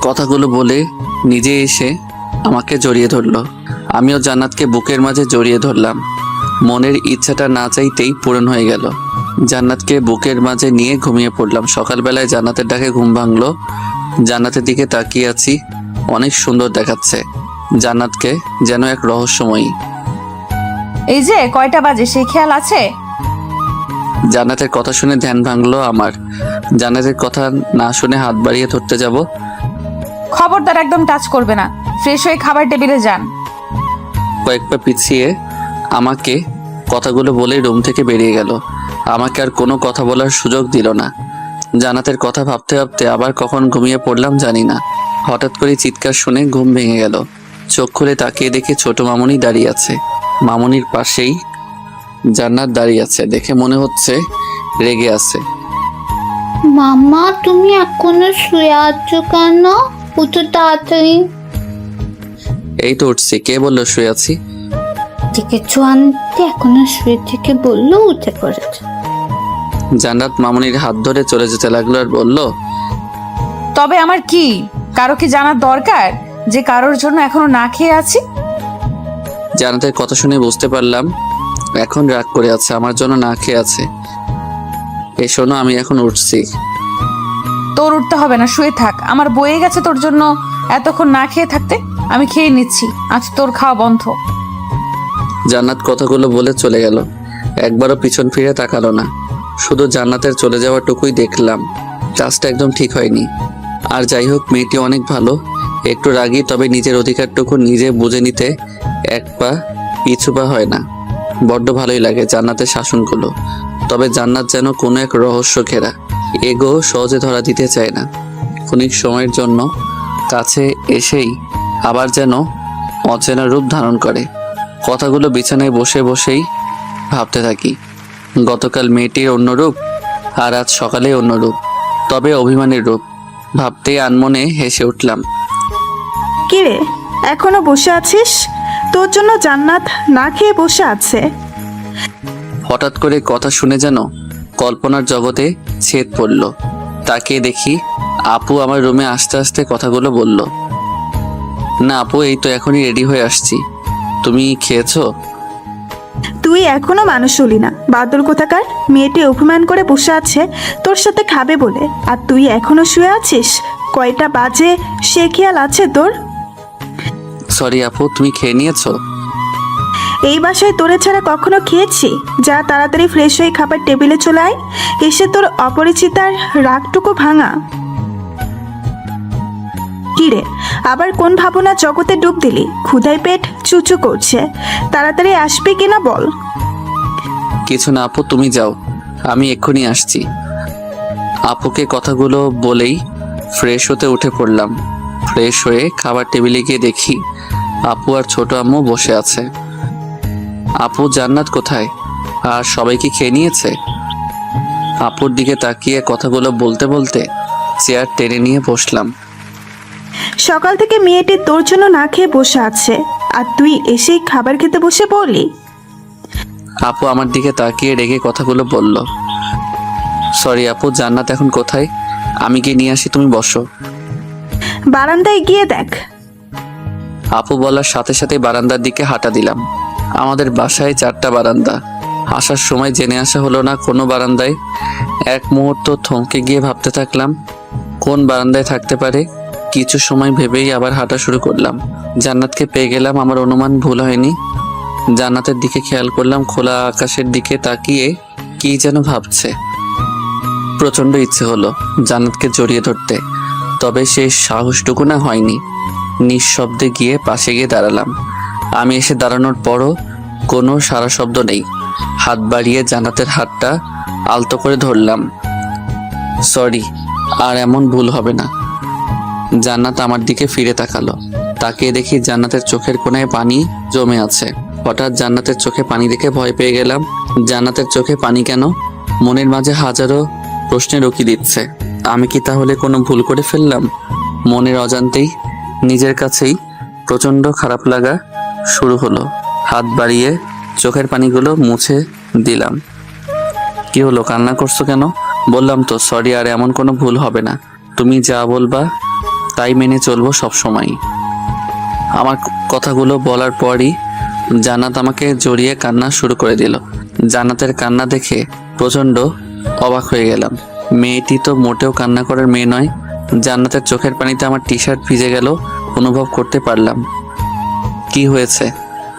কথাগুলো বলে নিজে এসে আমাকে জড়িয়ে ধরলো। আমিও জান্নাতকে বুকের মাঝে জড়িয়ে ধরলাম। মনের ইচ্ছাটা না চাইতেই পূরণ হয়ে গেল। জান্নাতকে বুকের মাঝে নিয়ে ঘুমিয়ে পড়লাম। সকালবেলায় জান্নাতের ডাকে ঘুম ভাঙলো। জান্নাতের দিকে তাকিয়ে আছি, অনেক সুন্দর দেখাচ্ছে। জান্নাতকে যেন এক রহস্যময়ী। এই যে কয়টা বাজে সেই খেয়াল আছে? জান্নাতের কথা শুনে ধ্যান ভাঙলো আমার। জান্নাতের কথা না শুনে হাত বাড়িয়ে ধরতে যাব, খবরদার একদম টাচ করবে না। ফ্রেশ হয়ে খাবার টেবিলে যান। কয়েক পা পিছিয়ে আমাকে কথাগুলো বলে রুম থেকে বেরিয়ে গেল। আমাকে আর কোনো কথা বলার সুযোগ দিল না। জান্নাতের কথা ভাবতে ভাবতে আবার কখন ঘুমিয়ে পড়লাম জানি না। হঠাৎ করে চিৎকার শুনে ঘুম ভেঙে গেল। চোখ খুলে তাকিয়ে দেখি ছোট মামুনি দাঁড়িয়ে আছে। মামুনির পাশেই জান্নাত দাঁড়িয়ে আছে। দেখে মনে হচ্ছে রেগে আছে। মাম্মা, তুমি এখনো শুয়ে আছো কেন? উঠো তাড়াতাড়ি। এই তো উঠছি। কে বললো শুয়ে আছি? দেখেছো আনতে, এখনো শুয়ে থেকে বললো উঠে পড়েছে। জান্নাত মামুনির হাত ধরে চলে যেতে লাগলো আর বলল, তবে আমার কি কারো কি জানার দরকার যে কারোর জন্য এখনো না খেয়ে আছি? জান্নাতের কথা শুনে বুঝতে পারলাম এখন রাগ করে আছে, আমার জন্য না খেয়ে আছে। এ শোনো, আমি এখন উঠছি। তোর উঠতে হবে না, শুয়ে থাক। আমার বয়ে গেছে তোর জন্য এতক্ষণ না খেয়ে থাকতে। আমি খেয়ে নিচ্ছি, আজ তোর খাওয়া বন্ধ। জান্নাত কথাগুলো বলে চলে গেল। একবারও পিছন ফিরে তাকালো না। শুধু জান্নাতের চলে যাওয়াটুকুই দেখলাম। কাজটা একদম ঠিক হয়নি। আর যাই হোক, মেয়েটি অনেক ভালো, একটু রাগী, তবে নিজের অধিকারটুকু নিজে বুঝে নিতে এক পা পিছু পা হয় না। বড্ড ভালোই লাগে জান্নাতের শাসনগুলো। তবে জান্নাত যেন কোনো এক রহস্য ঘেরা, এগো সহজে ধরা দিতে চায় না। ক্ষণিক সময়ের জন্য কাছে এসেই আবার যেন অচেনা রূপ ধারণ করে। কথাগুলো বিছানায় বসে বসেই ভাবতে থাকি। গতকাল মেয়েটির অন্য রূপ, আর আজ সকালে অন্য রূপ, তবে অভিমানের রূপ। ভাবতেই আনমনে হেসে উঠলাম। কিরে, এখনো বসে আছিস? তোর জন্য জান্নাত না খেয়ে বসে আছে। হঠাৎ করে কথা শুনে যেন কল্পনার জগতে ছেদ পড়ল। তাকে দেখি আপু আমার রুমে আসতে আসতে কথাগুলো বলল। না আপু, এই তো এখনই রেডি হয়ে আসছি। তুমি খেয়েছো? তুই এখনো মানুষ হলি না, বাদর কোথাকার। মেয়েটি অভিমান করে বসে আছে তোর সাথে খাবে বলে, আর তুই এখনো শুয়ে আছিস। কয়টা বাজে সে খেয়াল আছে তোর? সরি আপু, তুমি খেয়ে নিয়েছো? এই বাসায় তোরে ছাড়া কখনো খেয়েছি? যা তাড়াতাড়ি ফ্রেশ হয়ে খাবার টেবিলে চলে আয়। এসে তোর অপরিচিতার রাগটুকু ভাঙা। কিরে, আবার কোন ভাবনা জগতে ডুব দিলি? ক্ষুধায় পেট চুচু করছে, তাড়াতাড়ি আসবি কিনা বল। কিছু না আপু, তুমি যাও, আমি এক্ষুনি আসছি। আপুকে কথাগুলো বলেই ফ্রেশ হতে উঠে পড়লাম। ফ্রেশ হয়ে খাবার টেবিলে গিয়ে দেখি আপু আর ছোট আম্মু বসে আছে। আপু, জান্নাত কোথায়? আর সবাই কি খেয়ে নিয়েছে? আপুর দিকে তাকিয়ে কথাগুলো বলতে বলতে চেয়ার টেনে নিয়ে বসলাম। সকাল থেকে মেয়েটি তোর জন্য না খেয়ে বসে আছে, আর তুই এসেই খাবার খেতে বসে পড়লি। আপু আমার দিকে তাকিয়ে রেগে কথাগুলো বলল। সরি আপু, জান্নাত এখন কোথায়? আমি গিয়ে নিয়ে আসি, তুমি বসো। বারান্দায় গিয়ে দেখ। আপু বলার সাথে সাথে বারান্দার দিকে হাঁটা দিলাম। আমাদের বাসায় 4টা বারান্দা। আসার সময় জেনে আসা হলো না কোনো বারান্দায়। এক মুহূর্ত থমকে গিয়ে ভাবতে থাকলাম কোন বারান্দায় থাকতে পারে। কিছু সময় ভেবেই আবার হাঁটা শুরু করলাম। জান্নাতকে পেয়ে গেলাম, আমার অনুমান ভুল হয়নি। জান্নাতের দিকে খেয়াল করলাম, খোলা আকাশের দিকে তাকিয়ে কি যেন ভাবছে। প্রচন্ড ইচ্ছে হলো জান্নাতকে জড়িয়ে ধরতে, তবে সেই সাহসটুকু না হয়নি। নিঃশব্দে গিয়ে পাশে গিয়ে দাঁড়ালাম। আমি এসে দাঁড়ানোর পরও কোনো সারা শব্দ নেই। হাত বাড়িয়ে জান্নাতের হাতটা আলতো করে ধরলাম। সরি, আর এমন ভুল হবে না। জান্নাত আমার দিকে ফিরে তাকালো। তাকিয়ে দেখি জান্নাতের চোখের কোণায় পানি জমে আছে। হঠাৎ জান্নাতের চোখে পানি দেখে ভয় পেয়ে গেলাম। জান্নাতের চোখে পানি কেন? মনের মাঝে হাজারো প্রশ্নের উকি দিচ্ছে। আমি কি তাহলে কোনো ভুল করে ফেললাম? মনের অজান্তেই নিজের কাছেই প্রচন্ড খারাপ লাগা শুরু হলো। হাত বাড়িয়ে চোখের পানিগুলো মুছে দিলাম। কি হলো, কান্না করছো কেন? বললাম তো সরি, আর এমন কোনো ভুল হবে না। তুমি যা বলবা তাই মেনে চলবো সব সময়। আমার কথাগুলো বলার পরই জান্নাত আমাকে জড়িয়ে কান্না শুরু করে দিল। জান্নাতের কান্না দেখে প্রচণ্ড অবাক হয়ে গেলাম। মেয়েটি তো মোটেও কান্না করার মেয়ে নয়। জান্নাতের চোখের পানিতে আমার টি শার্ট ভিজে গেল অনুভব করতে পারলাম। কি হয়েছে,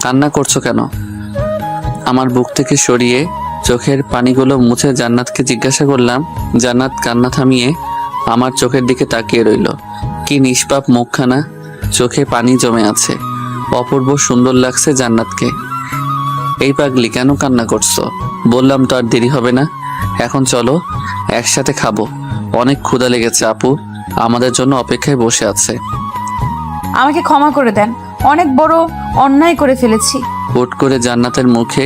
কান্না করছো কেন? আমার বুক থেকে সরিয়ে চোখের পানিগুলো মুছে জান্নাতকে জিজ্ঞাসা করলাম। জান্নাত কান্না থামিয়ে আমার চোখের দিকে তাকিয়ে রইল। কি নিষ্পাপ মুখখানা, চোখে পানি জমে আছে। অপূর্ব সুন্দর লাগছে জান্নাতকে। এই পাগলি, কেন কান্না করছো? বললাম তো আর দেরি হবে না, এখন চলো একসাথে খাবো। অনেক ক্ষুধা লেগেছে, আপু আমাদের জন্য অপেক্ষায় বসে আছে। আমাকে ক্ষমা করে দেন, অনেক বড় অন্যায় করে ফেলেছি। হুট করে জান্নাতের মুখে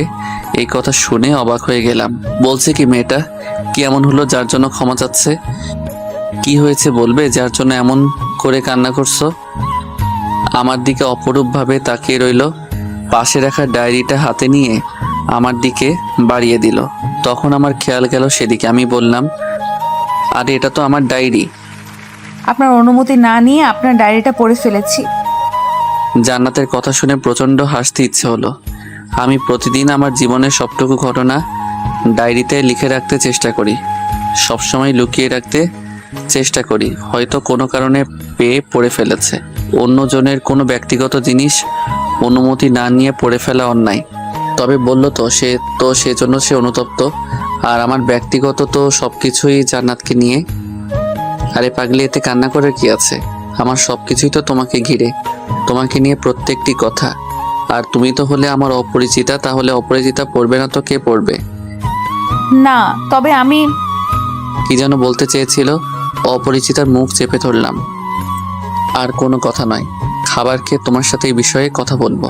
এই কথা শুনে অবাক হয়ে গেলাম। বলছে কি মেয়েটা? কি এমন হলো যার জন্য ক্ষমা চাচ্ছে? কি হয়েছে বলবে যার জন্য এমন করে কান্না করছো? আমার দিকে অপরূপভাবে তাকিয়ে রইল। পাশে রাখা ডায়েরিটা হাতে নিয়ে আমার দিকে বাড়িয়ে দিল। তখন আমার খেয়াল গেল সেদিকে। আমি বললাম, আরে এটা তো আমার ডায়েরি। আপনার অনুমতি না নিয়ে আপনার ডায়েরিটা পড়ে ফেলেছি। জান্নাতের কথা শুনে প্রচণ্ড হাসতে ইচ্ছে হলো। আমি প্রতিদিন আমার জীবনের সবটুকু ঘটনা ডায়েরিতে লিখে রাখতে চেষ্টা করি, সবসময় লুকিয়ে রাখতে চেষ্টা করি। হয়তো কোনো কারণে পেয়ে পড়ে ফেলেছে। অন্যজনের কোনো ব্যক্তিগত জিনিস অনুমতি না নিয়ে পড়ে ফেলা অন্যায়। তবে বলল তো সেজন্য সে অনুতপ্ত। আর আমার ব্যক্তিগত তো সব কিছুই জান্নাতকে নিয়ে। আরে পাগলি, এতে কান্না করার কি আছে? আমার সব কিছুই তো তোমাকে ঘিরে, তোমাকে নিয়ে প্রত্যেকটি কথা। আর তুমি তো হলে আমার অপরিচিতা, তাহলে অপরিচিতা পড়বে না তো কে পড়বে? না, তবে আমি কি যেন বলতে চেয়েছিল। অপরিচিতার মুখ চেপে ধরলাম। আর কোনো কথা নয়, খাবার খেয়ে তোমার সাথে এই বিষয়ে কথা বলবো।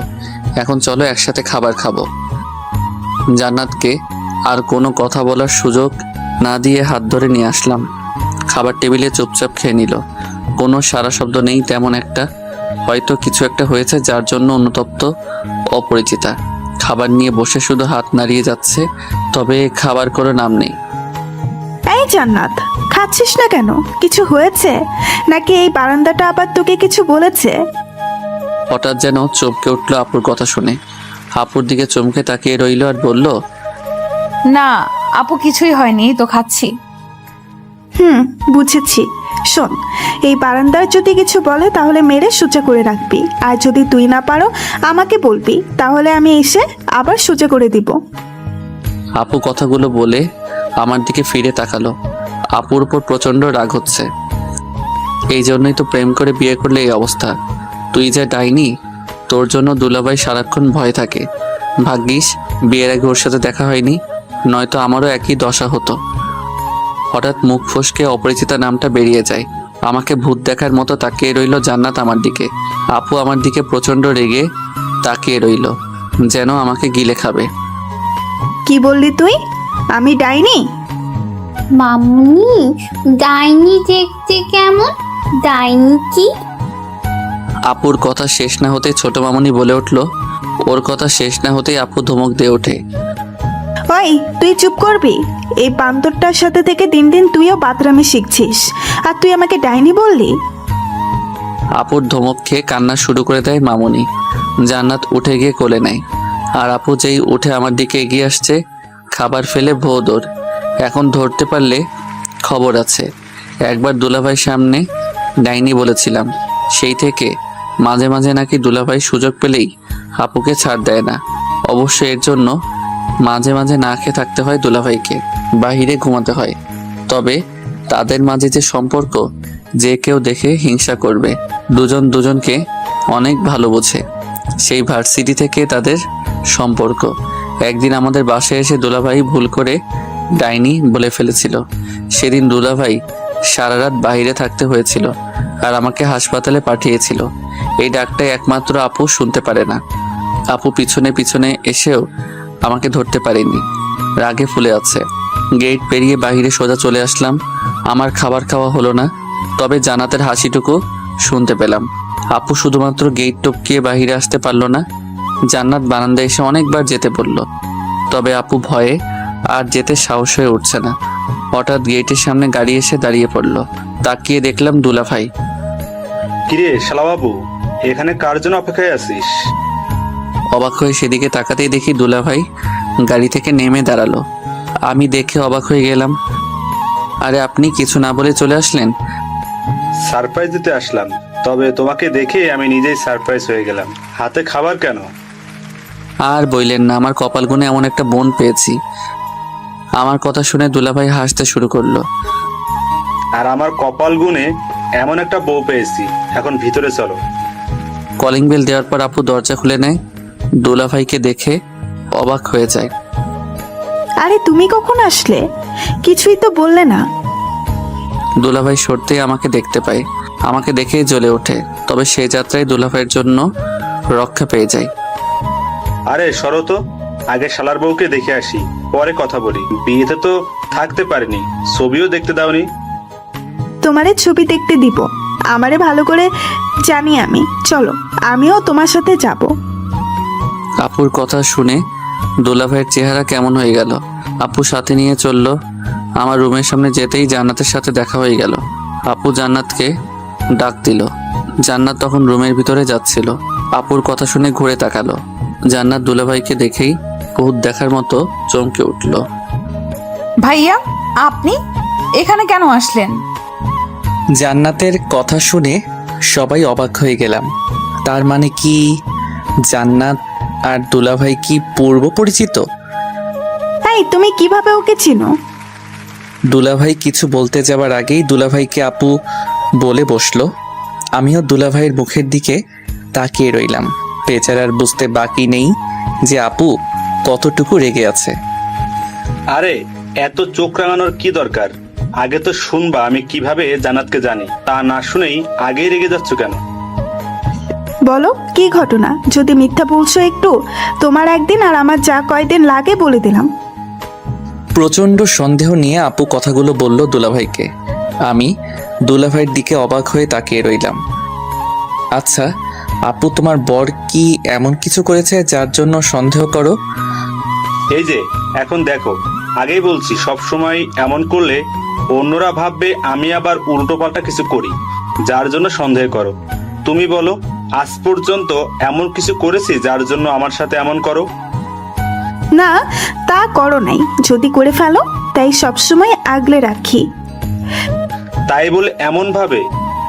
এখন চলো একসাথে খাবার খাবো। জান্নাতকে আর কোনো কথা বলার সুযোগ না দিয়ে হাত ধরে নিয়ে আসলাম। খাবার টেবিলে চুপচাপ খেয়ে নিল। কোনো সারা শব্দ নেই তেমন একটা। হয়তো কিছু একটা হয়েছে যার জন্য অনুতপ্ত অপরিচিতা। খাবার নিয়ে বসে শুধু হাত নাড়িয়ে যাচ্ছে, তবে খাবার করে নাম নেই। এই জান্নাত, খাচ্ছিস না কেন? কিছু হয়েছে নাকি এই বারান্দাটা আবার তোকে কিছু বলেছে? হঠাৎ যেন চমকে উঠলো আপুর কথা শুনে। আপুর দিকে চমকে তাকিয়ে রইল আর বলল, না আপু, কিছুই হয়নি, তো খাচ্ছি। বুঝেছি। শোন, এই বারান্দার যদি কিছু বলে তাহলে মেরে সোজা করে রাখবি। আর যদি তুই না পারো আমাকে বলবি, তাহলে আমি এসে আবার সোজা করে দিব। আপু কথাগুলো বলে আমার দিকে ফিরে তাকালো। আপুর উপর প্রচণ্ড রাগ হচ্ছে। এই জন্যই তো প্রেম করে বিয়ে করলে এই অবস্থা। তুই যা ডাইনি, তোর জন্য দুলাভাই সারাক্ষণ ভয় থাকে। ভাগ্যিস বিয়ের আগে ওর সাথে দেখা হয়নি, নয়তো আমারও একই দশা হতো। হঠাৎ মুখ ফসকে অপরিচিতা নামটা বেরিয়ে যায়। আমাকে ভূত দেখার মতো তাকিয়ে রইল জান্নাত আমার দিকে। আপু আমার দিকে প্রচণ্ড রেগে তাকিয়ে রইল, যেন আমাকে গিলে খাবে। কি বললি তুই? আমি ডাইনি? মামুনি, ডাইনি দেখতে কেমন? ডাইনি কি? আপুর কথা শেষ না হতে ছোট মামুনি বলে উঠল। ওর কথা শেষ না হতেই আপু ধমক দিয়ে ওঠে। ওই, তুই চুপ করবি? এই বান্দরটার সাথে থেকে দিন দিন তুইও বাতরামি শিখছিস, আর তুই আমাকে ডাইনি বললি? আপুর ধমক খেয়ে কান্না শুরু করে দেয় মামুনি। জান্নাত উঠে গিয়ে কোলে নেয়। আর আপু যেই উঠে আমার দিকে এগিয়ে আসছে, খাবার ফেলে ভো দৌড়। এখন ধরতে পারলে খবর আছে। একবার দুলাভাই সামনে ডাইনি বলেছিলাম, সেই থেকে মাঝে মাঝে নাকি দুলাভাই সুযোগ পেলেই আপুকে ছাড় দেয় না। অবশ্য এর জন্য মাঝে মাঝে না খেয়ে থাকতে হয় দুলাভাইকে, বাহিরে ঘুমাতে হয়। তবে তাদের মাঝে যে সম্পর্ক, যে কেউ দেখে হিংসা করবে। দুজন দুজনকে অনেক ভালো বোঝে। সেই ভার্সিটি থেকে তাদের সম্পর্ক। একদিন আমাদের বাসায় এসে দুলাভাই ভুল করে ডাইনি বলে ফেলেছিল। সেদিন দুলাভাই সারা রাত বাইরে থাকতে হয়েছিল আর আমাকে হাসপাতালে পাঠিয়েছিল। এই ডাকটাই একমাত্র আপু শুনতে পারে না। আপু পিছনে পিছনে এসেও আমাকে ধরতে পারেনি, রাগে ফুলে আছে। গেট পেরিয়ে বাইরে সোজা চলে আসলাম। আমার খাবার খাওয়া হলো না, তবে জান্নাতের হাসিটুকু শুনতে পেলাম। আপু শুধুমাত্র গেট টপকিয়ে বাইরে আসতে পারলো না। জান্নাত বারান্দায় এসে অনেকবার যেতে বলল, তবে আপু ভয়ে আর যেতে সাহস হয়ে উঠছে না। হঠাৎ গেটের সামনে গাড়ি এসে দাঁড়িয়ে পড়ল। তাকিয়ে দেখলাম দুলাভাই। কিরে শালাবাবু, এখানে কার জন্য অপেক্ষায় আছিস? অবাক হয়ে সেদিকে তাকাতেই দেখি দুলাভাই গাড়ি থেকে নেমে দাঁড়ালো। আমি দেখে অবাক হয়ে গেলাম। আরে আপনি কিছু না বলে চলে আসলেন? সারপ্রাইজ দিতে আসলাম, তবে তোমাকে দেখে আমি নিজেই সারপ্রাইজ হয়ে গেলাম। হাতে খাবার কেন? আর বইলেন না, আমার কপাল গুনে এমন একটা বোন পেয়েছি। আমার কথা শুনে দুলাভাই হাসতে শুরু করলো। আর আমার কপাল গুনে এমন একটা বউ পেয়েছি। এখন ভিতরে চলো। কলিং বেল দেওয়ার পর আপু দরজা খুলে নেয়। দুলাভাইকে দেখে অবাক হয়ে যায়। আরে তুমি কখন আসলে? কিছুই তো বললে না। দুলাভাই সরতেই আমাকে দেখতে পায়। আমাকে দেখেই জ্বলে ওঠে। তবে সেই যাত্রায় দুলাভাইয়ের জন্য রক্ষা পেয়ে যায়। আরে সরো তো, আগে শালার বউকে দেখে আসি, পরে কথা বলি। বিয়েতে তো থাকতে পারিনি, ছবিও দেখতে দাওনি। তোমারে ছবি দেখতে দিব, আমারে ভালো করে জানি আমি। চলো, আমিও তোমার সাথে যাব। আপুর কথা শুনে দুলাভাইয়ের চেহারা কেমন হয়ে গেল। আপু সাথে নিয়ে চলল। আমার রুমের সামনে যেতেই জান্নাতের সাথে দেখা হয়ে গেল। আপু জান্নাতকে ডাক দিল। জান্নাত তখন রুমের ভিতরে যাচ্ছিল। আপুর কথা শুনে ঘুরে তাকালো। জান্নাত দুলাভাইকে দেখেই ভূত দেখার মতো চমকে উঠল। ভাইয়া, আপনি এখানে কেন আসলেন? জান্নাতের কথা শুনে সবাই অবাক হয়ে গেলাম। তার মানে কি জান্নাত আর দুলাভাই কি পূর্ব পরিচিত? এই তুমি কিভাবে ওকে চিনো? দুলাভাই কিছু বলতে যাবার আগেই দুলাভাইকে আপু বলে বসলো। আমিও দুলাভাইয়ের মুখের দিকে তাকিয়ে রইলাম। বেচারার বুঝতে বাকি নেই যে আপু কতটুকু রেগে আছে। আরে এত চোখ রাঙানোর কি দরকার? আগে তো শুনবা আমি কিভাবে জান্নাতকে জানি। তা না শুনেই আগেই রেগে যাচ্ছ কেন? বলো কি ঘটনা? যদি মিথ্যা বলছো একটু, তোমার একদিন আর আমার যা কয়দিন লাগে বলে দিলাম। প্রচণ্ড সন্দেহ নিয়ে আপু কথাগুলো বলল দুলাভাইকে। আমি দুলাভাইয়ের দিকে অবাক হয়ে তাকিয়ে রইলাম। আচ্ছা আপু, তোমার বর কি এমন কিছু করেছে যার জন্য সন্দেহ করো? এই যে এখন দেখো, আগেই বলছি সব সময় এমন করলে অন্যরা ভাববে আমি আবার উল্টোপাল্টা কিছু করি, যার জন্য সন্দেহ করো। তুমি বলো, আজ পর্যন্ত এমন কিছু করেছি যার জন্য আমার সাথে এমন করো? না, তা করো নাই। যদি করে ফেলো তাই সবসময় আগলে রাখি। তাই বলে এমন ভাবে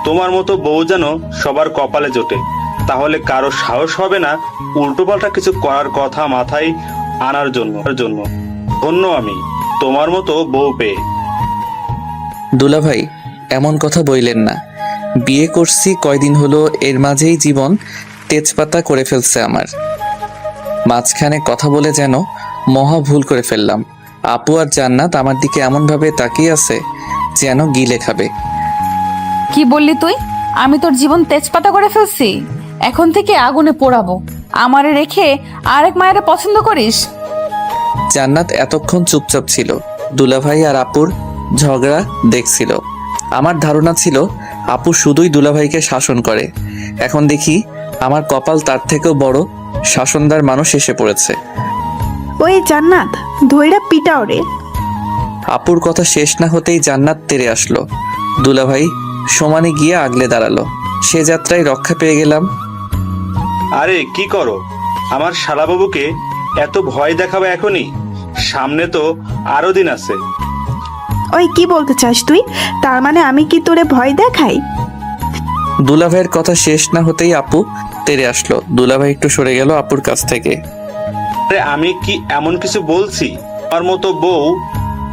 তোমার মতো বউ যেন সবার কপালে জোটে, তাহলে কারো সাহস হবে না উল্টোপাল্টা কিছু করার কথা মাথায় আনার জন্য। ধন্য আমি তোমার মতো বউ পেয়ে। দুলাভাই এমন কথা বইলেন না। বিয়ে করছি কয়দিন হলো, এর মাঝেই জীবন তেজপাতা করে ফেলছে আমার। মাঝখানে কথা বলে যেন মহা ভুল করে ফেললাম। আপু আর জান্নাত আমার দিকে এমনভাবে তাকিয়ে আছে যেন গিলে খাবে। কি বললি তুই? আমি তোর জীবন তেজপাতা করে ফেলছি? এখন থেকে আগুনে পোড়াবো। আমারে রেখে আরেক মায়েরে পছন্দ করিস? জান্নাত এতক্ষণ চুপচাপ ছিল। দুলাভাই আর আপুর ঝগড়া দেখছিল। আমার ধারণা ছিল আপু শুধুই দুলাভাইকে শাসন করে। এখন দেখি আমার কপাল তার থেকেও বড় শাসনদার মানুষ এসে পড়েছে। ওই জান্নাত, ধইরা পিটাও রে। আপুর কথা শেষ না হতেই জান্নাত তেড়ে আসলো। দুলাভাই সমানে গিয়ে আগলে দাঁড়ালো। সে যাত্রায় রক্ষা পেয়ে গেলাম। আরে কি করো? আমার শালাবাবুকে এত ভয় দেখাবে এখনই? সামনে তো আরো দিন আছে। ওই কি বলতে চাস তুই? তার মানে আমি কি তোরে ভয় দেখাই? দুলাভাইয়ের কথা শেষ না হতেই আপু তেড়ে আসলো। দুলাভাই একটু সরে গেল আপুর কাছ থেকে। আরে আমি কি এমন কিছু বলছি? আমার মতো বউ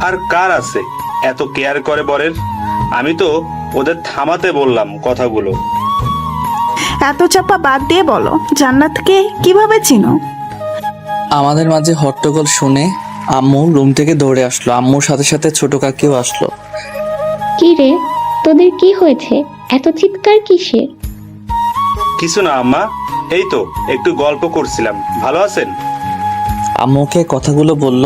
আর কার আছে এত কেয়ার করে বরের? আমি তো ওদের থামাতে বললাম কথাগুলো। এত চাপা বাদ দিয়ে বলো, জান্নাতকে কিভাবে চিনো? আমাদের মাঝে হট্টগোল শুনে আম্মু রুম থেকে দৌড়ে আসলো। আম্মুর সাথে সাথে ছোট কাকিও আসলো। কি রে, তোদের কি হয়েছে? এত চিৎকার কিসের? কিছু না আম্মা, এই তো একটু গল্প করছিলাম। ভালো আছেন? আম্মুকে কথাগুলো বলল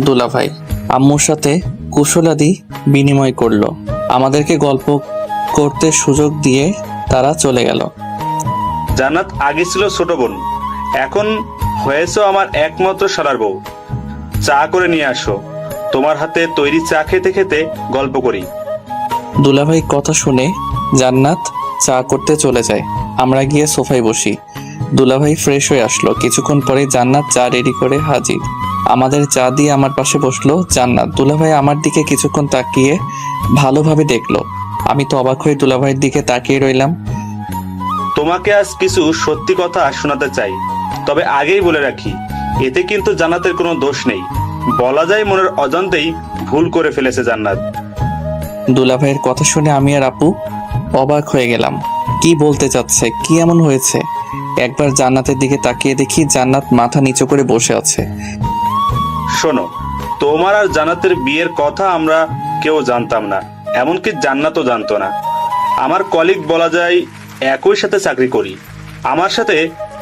দুলাভাই। আম্মুর সাথে কুশলাদি বিনিময় করলো। আমাদেরকে গল্প করতে সুযোগ দিয়ে তারা চলে গেল। জান্নাত আগে ছিল ছোট বোন, এখন হয়েছে আমার একমাত্র শালার বউ। চা করে নিয়ে আসো, তোমার হাতে তৈরি চা খেতে খেতে গল্প করি। দুলাভাই কথা শুনে জান্নাত চা করতে চলে যায়। আমরা গিয়ে সোফায় বসি। দুলাভাই ফ্রেশ হয়ে আসলো। কিছুক্ষণ পরে জান্নাত চা রেডি করে হাজির। আমাদের চা দিয়ে আমার পাশে বসলো জান্নাত। দুলাভাই আমার দিকে কিছুক্ষণ তাকিয়ে ভালোভাবে দেখলো। আমি তো অবাক হয়ে দুলাভাইয়ের দিকে তাকিয়ে রইলাম। তোমাকে আজ কিছু সত্যি কথা শোনাতে চাই, তবে আগেই বলে রাখি, এতে কিন্তু জান্নাতের কোনো দোষ নেই। বলা যায় মনের অজান্তেই ভুল করে ফেলেছে জান্নাত। দুলাভাইয়ের কথা শুনে আমি আর আপু অবাক হয়ে গেলাম। কি বলতে চাচ্ছে? কি এমন হয়েছে? একবার জান্নাতের দিকে তাকিয়ে দেখি জান্নাত মাথা নিচু করে বসে আছে। শোনো, তোমার আর জান্নাতের বিয়ের কথা আমরা কেউ জানতাম না, এমনকি জান্নাতও জানতো না। আমার কলিগ বলা যায়, একই সাথে চাকরি করি, আমার সাথে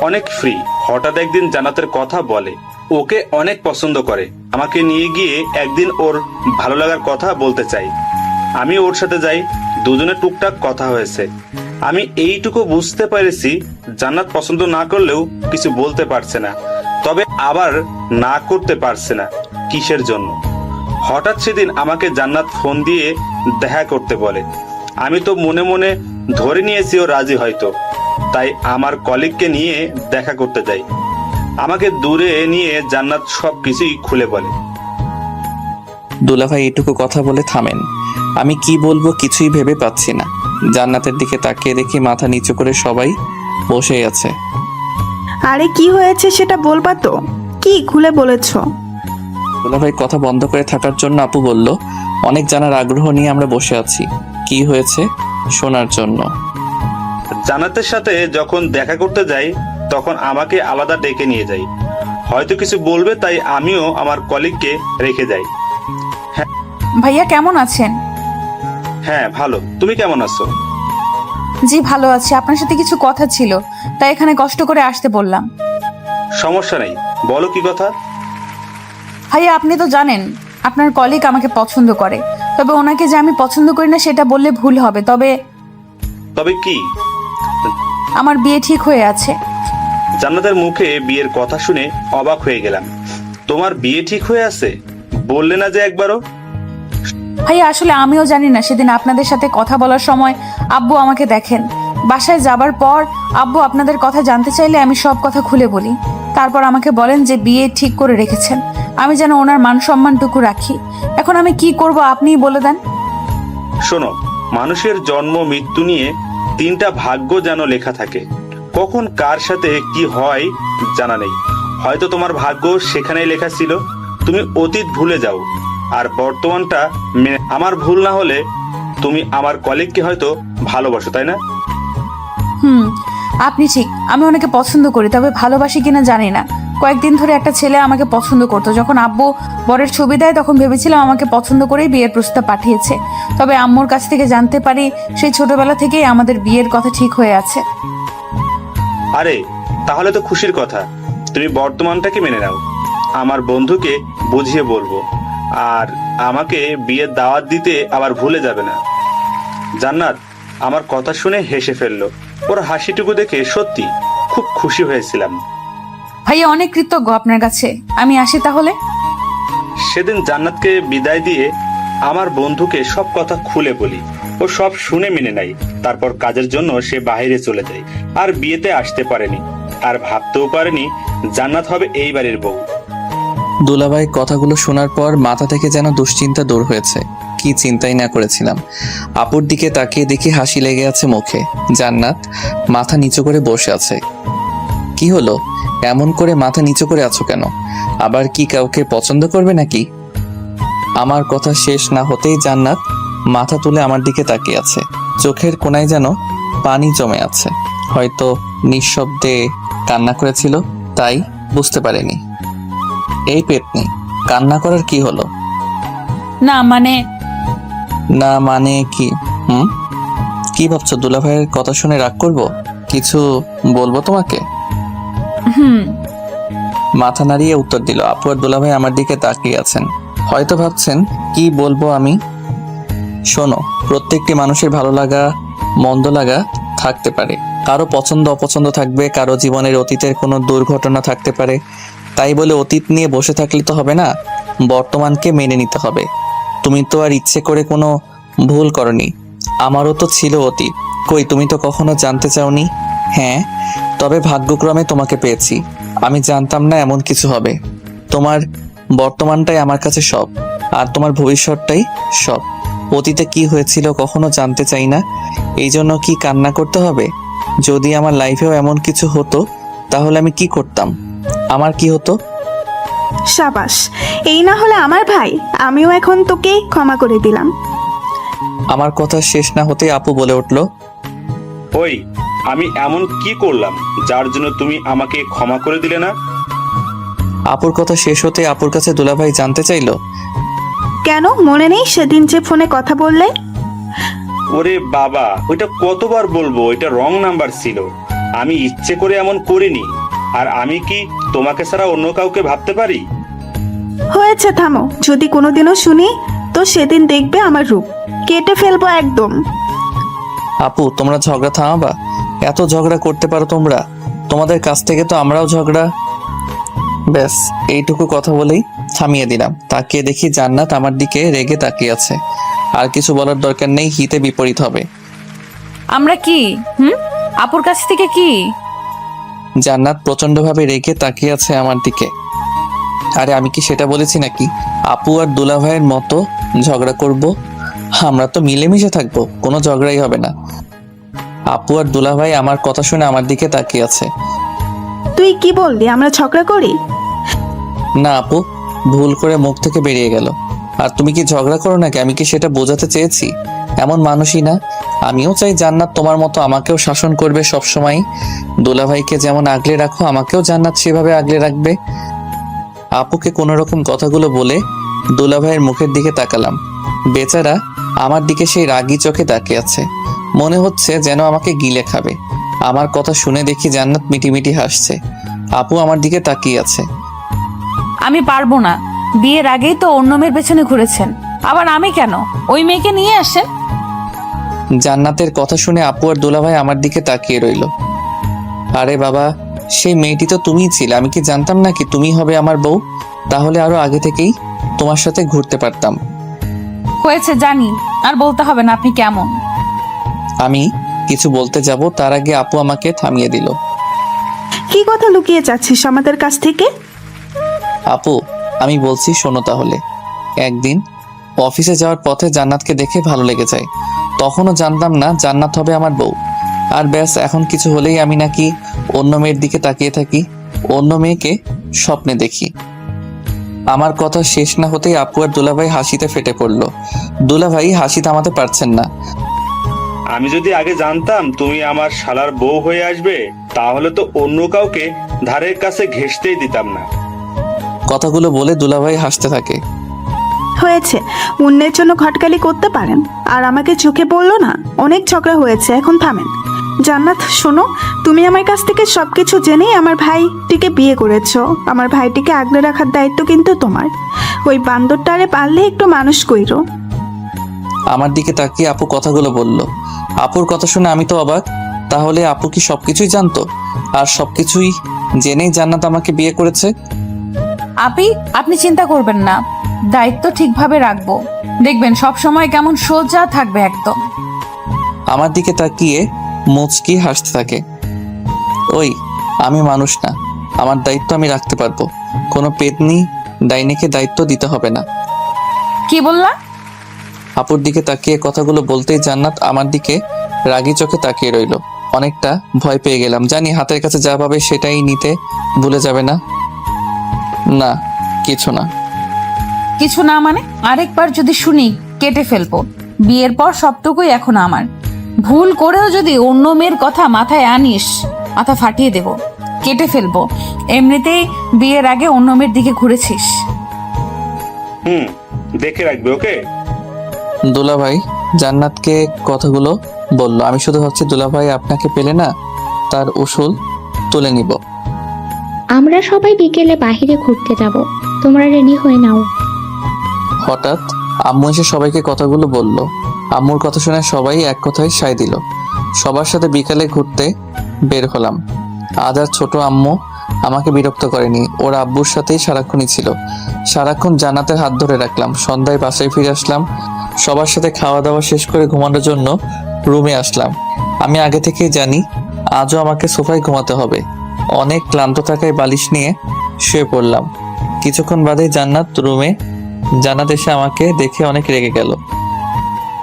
অনেক ফ্রি। হঠাৎ একদিন জান্নাতের কথা বলে, ওকে অনেক পছন্দ করে, আমাকে নিয়ে গিয়ে একদিন ওর ভালো লাগার কথা বলতে চাই। আমি ওর সাথে যাই, দুজনে টুকটাক কথা হয়েছে। আমি এইটুকু বুঝতে পেরেছি জান্নাত পছন্দ না করলেও কিছু বলতে পারছে না, তবে আবার না করতে পারছে না। কিসের জন্য? হঠাৎ সেদিন আমাকে জান্নাত ফোন দিয়ে দেখা করতে বলে। আমি তো মনে মনে ধরে নিয়েছি ও রাজি হয়তো, তাই আমার কলিগকে নিয়ে দেখা করতে যাই। আমাকে দূরে নিয়ে জান্নাত সব কিছুই খুলে বলে। দুলাভাই এটুকু কথা বলে থামেন। আমি কি বলবো কিছুই ভেবে পাচ্ছি না। জান্নাতের দিকে তাকিয়ে দেখি মাথা নিচু করে সবাই বসে আছে। আরে কি হয়েছে সেটা বলবা তো, কি খুলে বলেছো? দুলাভাই কথা বন্ধ করে থাকার জন্য আপু বলল, অনেক জানার আগ্রহ নিয়ে আমরা বসে আছি, কি হয়েছে শোনার জন্য। জান্নাতের সাথে যখন দেখা করতে যাই তখন আমাকে আলাদা ডেকে নিয়ে যাই। হয়তো কিছু বলবে, তাই আমিও আমার কলিগকে রেখে যাই। ভাইয়া কেমন আছেন? হ্যাঁ ভালো, তুমি কেমন আছো? জি ভালো আছি। আপনার সাথে কিছু কথা ছিল, তাই এখানে কষ্ট করে আসতে বললাম। সমস্যা নেই, বলো কি কথা। ভাইয়া আপনি তো জানেন আপনার কলিগ আমাকে পছন্দ করে, তবে ওনাকে যে আমি পছন্দ করি না সেটা বললে ভুল হবে। তবে কি? আমার বিয়ে ঠিক হয়ে আছে। জান্নাতের মুখে বিয়ের কথা শুনে অবাক হয়ে গেলাম। তোমার বিয়ে ঠিক হয়ে আছে? বললে না যে একবারও। ভাইয়া আসলে আমিও জানি না। সেদিন আপনাদের সাথে কথা বলার সময় আব্বু আমাকে দেখেন। বাসায় যাবার পর আব্বু আপনাদের কথা জানতে চাইলে আমি সব কথা খুলে বলি। তারপর আমাকে বলেন যে বিয়ে ঠিক করে রেখেছেন, আমি যেন ওনার মান সম্মানটুকু রাখি। এখন আমি কি করব আপনিই বলে দেন। শোনো, মানুষের জন্ম মৃত্যু নিয়ে 3টা ভাগ্য যেন লেখা থাকে। কখন কার সাথে কি হয় জানা নেই। হয়তো তোমার ভাগ্য সেখানেই লেখা ছিল। তুমি অতীত ভুলে যাও আর বর্তমানটা আমার ভুল না হলে তুমি আমার কলিগকে হয়তো ভালোবাসো, তাই না? আপনি ঠিক। আমি ওনাকে পছন্দ করি, তবে ভালোবাসি কিনা জানি না। কয়েকদিন ধরে একটা ছেলে আমাকে পছন্দ করতো। যখন আব্বু বরের ছবি দেয় তখন ভেবেছিলাম আমাকে পছন্দ করেই বিয়ের প্রস্তাব পাঠিয়েছে। তবে আম্মুর কাছ থেকে জানতে পারি সেই ছোটবেলা থেকেই আমাদের বিয়ের কথা ঠিক হয়ে আছে। আরে তাহলে তো খুশির কথা। তুমি বর্তমানটাকে মেনে নাও। আমার বন্ধুকে বুঝিয়ে বলবো, আর আমাকে বিয়ের দাওয়াত দিতে আবার ভুলে যাবে না। জান্নাত আমার কথা শুনে হেসে ফেললো। ওর হাসিটুকু দেখে সত্যি খুব খুশি হয়েছিলাম। ভাইয়া অনেক কৃতজ্ঞ আপনার কাছে। আমি আসি তাহলে। সেদিন জান্নাতকে বিদায় দিয়ে আমার বন্ধুকে সব কথা খুলে বলি। ও সব শুনে মেনে নেয়। তারপর কাজের জন্য সে বাইরে চলে যায়। আর বিয়েতে আসতে পারেনি, আর ভাবতেও পারেনি জান্নাত হবে এই বাড়ির বউ। দুলাভাই কথাগুলো শোনার পর মাথা থেকে যেন দুশ্চিন্তা দূর হয়েছে। কি চিন্তাই না করেছিলাম। আপুর দিকে তাকিয়ে দেখি হাসি লেগে আছে মুখে। জান্নাত মাথা নিচু করে বসে আছে। কি হলো? এমন করে মাথা নিচু করে আছো কেন? আবার কি কাউকে পছন্দ করবে নাকি? আমার কথা শেষ না হতেই জান্নাত মাথা তুলে আমার দিকে তাকিয়ে আছে। চোখের কোণায় যেন পানি জমে আছে। হয়তো নিঃশব্দে কান্না করেছিল, তাই বুঝতে পারেনি। এই পেতনি, কান্না করার কি হলো? না মানে কি? কি ভাবছো? দুলাভাইয়ের কথা শুনে রাগ করব? কিছু বলবো তোমাকে? মাথা নাড়িয়ে উত্তর দিল। আপু আর দুলাভাই আমার দিকে তাকিয়ে আছেন। হয়তো ভাবছেন কি বলবো আমি। শোনো, প্রত্যেকটি মানুষের ভালো লাগা মন্দ লাগা থাকতে পারে। কারো পছন্দ অপছন্দ থাকবে, কারো জীবনের অতীতের কোনো দুর্ঘটনা থাকতে পারে। তাই বলে অতীত নিয়ে বসে থাকলে তো হবে না, বর্তমানকে মেনে নিতে হবে। তুমি তো আর ইচ্ছে করে কোনো ভুল করনি। আমারও তো ছিল অতীত, কই, তুমি তো কখনো জানতে চাওনি। হ্যাঁ, তবে ভাগ্যক্রমে তোমাকে পেয়েছি। আমি জানতাম না এমন কিছু হবে। তোমার বর্তমানটাই আমার কাছে সব, আর তোমার ভবিষ্যৎটাই সব। অতীতে কি হয়েছিল কখনো জানতে চাই না, এই জন্য কি কান্না করতে হবে? যদি আমার লাইফেও এমন কিছু হতো তাহলে আমি কি করতাম? আমার কি হতো? সাবাস, এই না হলে আমার ভাই, আমিও এখন তোকে ক্ষমা করে দিলাম। আমার কথা শেষ না হতে আপু বলে উঠল, ওই, আমি এমন কি করলাম যার জন্য তুমি আমাকে ক্ষমা করে দিলে না? আপুর কথা শেষ হতে আপুর কাছে দুলাভাই জানতে চাইলো, কেন মনে নেই সেদিন যে ফোনে কথা বললে? ওরে বাবা, ওইটা কতবার বলবো, ওইটা রং নাম্বার ছিল। আমি ইচ্ছে করে এমন করিনি। আর আমি কি তোমাকে ছাড়া অন্য কাউকে ভাবতে পারি? হয়েছে, থামো। যদি কোনোদিনও শুনি তো সেদিন দেখবে আমার রূপ কেটে ফেলবো একদম। আপু তোমরা ঝগড়া থামাবা? এত ঝগড়া করতে পারো তোমরা? তোমাদের কাছ থেকে তো আমরাও ঝগড়া। ব্যাস এইটুকু কথা বলেই থামিয়ে দিলাম। তাকিয়ে দেখি জান্নাত আমার দিকে রেগে তাকিয়ে আছে। আর কিছু বলার দরকার নেই, হিতে বিপরীত হবে। আমরা কি আপুর কাছ থেকে কি? জান্নাত প্রচন্ডভাবে রেগে তাকিয়ে আছে আমার দিকে। আরে আমি কি সেটা বলেছি নাকি আপু আর দুলাভাইয়ের মতো ঝগড়া করব? আমরা তো মিলেমিশে থাকবো, কোনো ঝগড়াই হবে না। আপু আর দুলাভাই আমার কথা শুনে আমার দিকে তাকিয়ে আছে। তুই কি বললি, আমরা ঝগড়া করি? না আপু, ভুল করে মুখ থেকে বেরিয়ে গেল। আর তুমি কি ঝগড়া করো নাকি, আমি কি সেটা বোঝাতে চেয়েছি? এমন মানুষই না। আমিও চাই জান্নাত তোমার মতো আমাকেও শাসন করবে সব সময়। দুলাভাইকে যেমন আগলে রাখো, আমাকেও জান্নাত সেভাবে আগলে রাখবে। আপুকে কোনো রকম কথাগুলো বলে দুলাভাইয়ের মুখের দিকে তাকালাম। বেচারা আমার দিকে সেই রাগী চোখে তাকিয়ে আছে, মনে হচ্ছে যেন আমাকে গিলে খাবে। আমার কথা শুনে দেখি জান্নাত মিটিমিটি হাসছে। আপু আমার দিকে তাকিয়ে আছে। আমি পারবো না। বিয়ের আগেই তো অন্য মেয়ের পেছনে ঘুরেছেন, আবার আমি কেন? ওই মেয়েকে নিয়ে আসেন। জান্নাতের কথা শুনে আপু আর দুলাভাই আমার দিকে তাকিয়ে রইল। আরে বাবা, সেই মেয়েটি তো তুমিই ছিলে। আমি কি জানতাম নাকি তুমি হবে আমার বউ? তাহলে আরো আগে থেকেই তোমার সাথে ঘুরতে পারতাম। হয়েছে জানি, আর বলতে হবে না আপনি কেমন। আমি কিছু বলতে যাব তার আগে আপু আমাকে থামিয়ে দিল। কি কথা লুকিয়ে যাচ্ছিস আমাদের কাছ থেকে? আপু আমি বলছি শোনো তাহলে। একদিন অফিসে যাওয়ার পথে জান্নাতকে দেখে ভালো লেগে যায়। তখনও জানতাম না জান্নাত হবে আমার বউ। আর ব্যাস, এখন কিছু হলেই আমি নাকি অন্য মেয়ের দিকে তাকিয়ে থাকি, অন্য মেয়েকে স্বপ্নে দেখি। আমার কথা শেষ না হতেই আপু আর দুলাভাই হাসিতে ফেটে পড়ল। দুলাভাই হাসি থামাতে পারছেন না। আমি যদি আগে জানতাম তুমি আমার শালার বউ হয়ে আসবে, তাহলে তো অন্য কাউকে ধারের কাছে ঘেঁষতেই দিতাম না। কথাগুলো বলে দুলাভাই হাসতে থাকে। হয়েছে, অন্যের জন্য ঘটকালি করতে পারেন, আর আমাকে চোখে পড়লো না। অনেক ঝগড়া হয়েছে, এখন থামেন। জান্নাত শোনো, তুমি আমার কাছ থেকে সবকিছু জেনেই আমার ভাইটিকে বিয়ে করেছো। আমার ভাইটিকে আগলে রাখার দায়িত্ব কিন্তু তোমার। ওই বান্দরটারে পারলে একটু মানুষ কইরো। আমার দিকে তাকিয়ে আপু কথাগুলো বলল। আপুর কথা শুনে আমি তো অবাক। তাহলে আপু কি সবকিছুই জানতো, আর সবকিছুই জেনেই জান্নাত আমাকে বিয়ে করেছে? আপনি চিন্তা করবেন না, দায়িত্ব ঠিকভাবে রাখবো। দেখবেন সব সময় কেমন সোজা থাকবে একদম। আমার দিকে তাকিয়ে মুচকি হাসতে থাকে। ওই, আমি মানুষ না, আমার দায়িত্ব আমি রাখতে পারবো। কোনো পেতনি ডাইনিকে দায়িত্ব দিতে হবে না। কি বললা? আপুর দিকে তাকিয়ে কথাগুলো বলতেই জান্নাত আমার দিকে রাগী চোখে তাকিয়ে রইল। অনেকটা ভয় পেয়ে গেলাম, জানি হাতের কাছে যা পাবে সেটাই নিতে ভুলে যাবে না। না, কিছু না। কিছু না মানে? আরেকবার যদি শুনি কেটে ফেলবো। বিয়ের পর সবটুকুই এখন আমার। ভুল করেও যদি অন্য মেয়ের কথা মাথায় আনিস, মাথা ফাটিয়ে দেব, কেটে ফেলবো। এমনিতেই বিয়ের আগে অন্য মেয়ের দিকে ঘুরেছিস। দেখে রাখবে, ওকে? দুলাভাই জান্নাতকে কথাগুলো বলল। আমি শুধু ভাবছি দুলাভাই আপনাকে পেলে না তার উসুল তুলে নিব। আমরা সবাই বিকেলে বাইরে ঘুরতে যাব, তোমরা রেডি হয়ে নাও। হঠাৎ আম্মু এসে সবাইকে কথাগুলো বলল। আম্মুর কথা শুনে সবাই এক কথায় সায় দিল। সবার সাথে বিকালে ঘুরতে বের হলাম। আজ আর ছোট আম্মু আমাকে বিরক্ত করেনি, ওর আব্বুর সাথেই সারাক্ষণই ছিল। সারাক্ষণ জান্নাতের হাত ধরে রাখলাম। সন্ধ্যায় বাসায় ফিরে আসলাম। সবার সাথে খাওয়া দাওয়া শেষ করে ঘুমানোর জন্য রুমে আসলাম। আমি আগে থেকেই জানি আজও আমাকে সোফায় ঘুমাতে হবে। অনেক ক্লান্ত থাকায় বালিশ নিয়ে শুয়ে পড়লাম। কিছুক্ষণ বাদেই জান্নাত রুমে। জান্নাত এসে আমাকে দেখে অনেক রেগে গেল।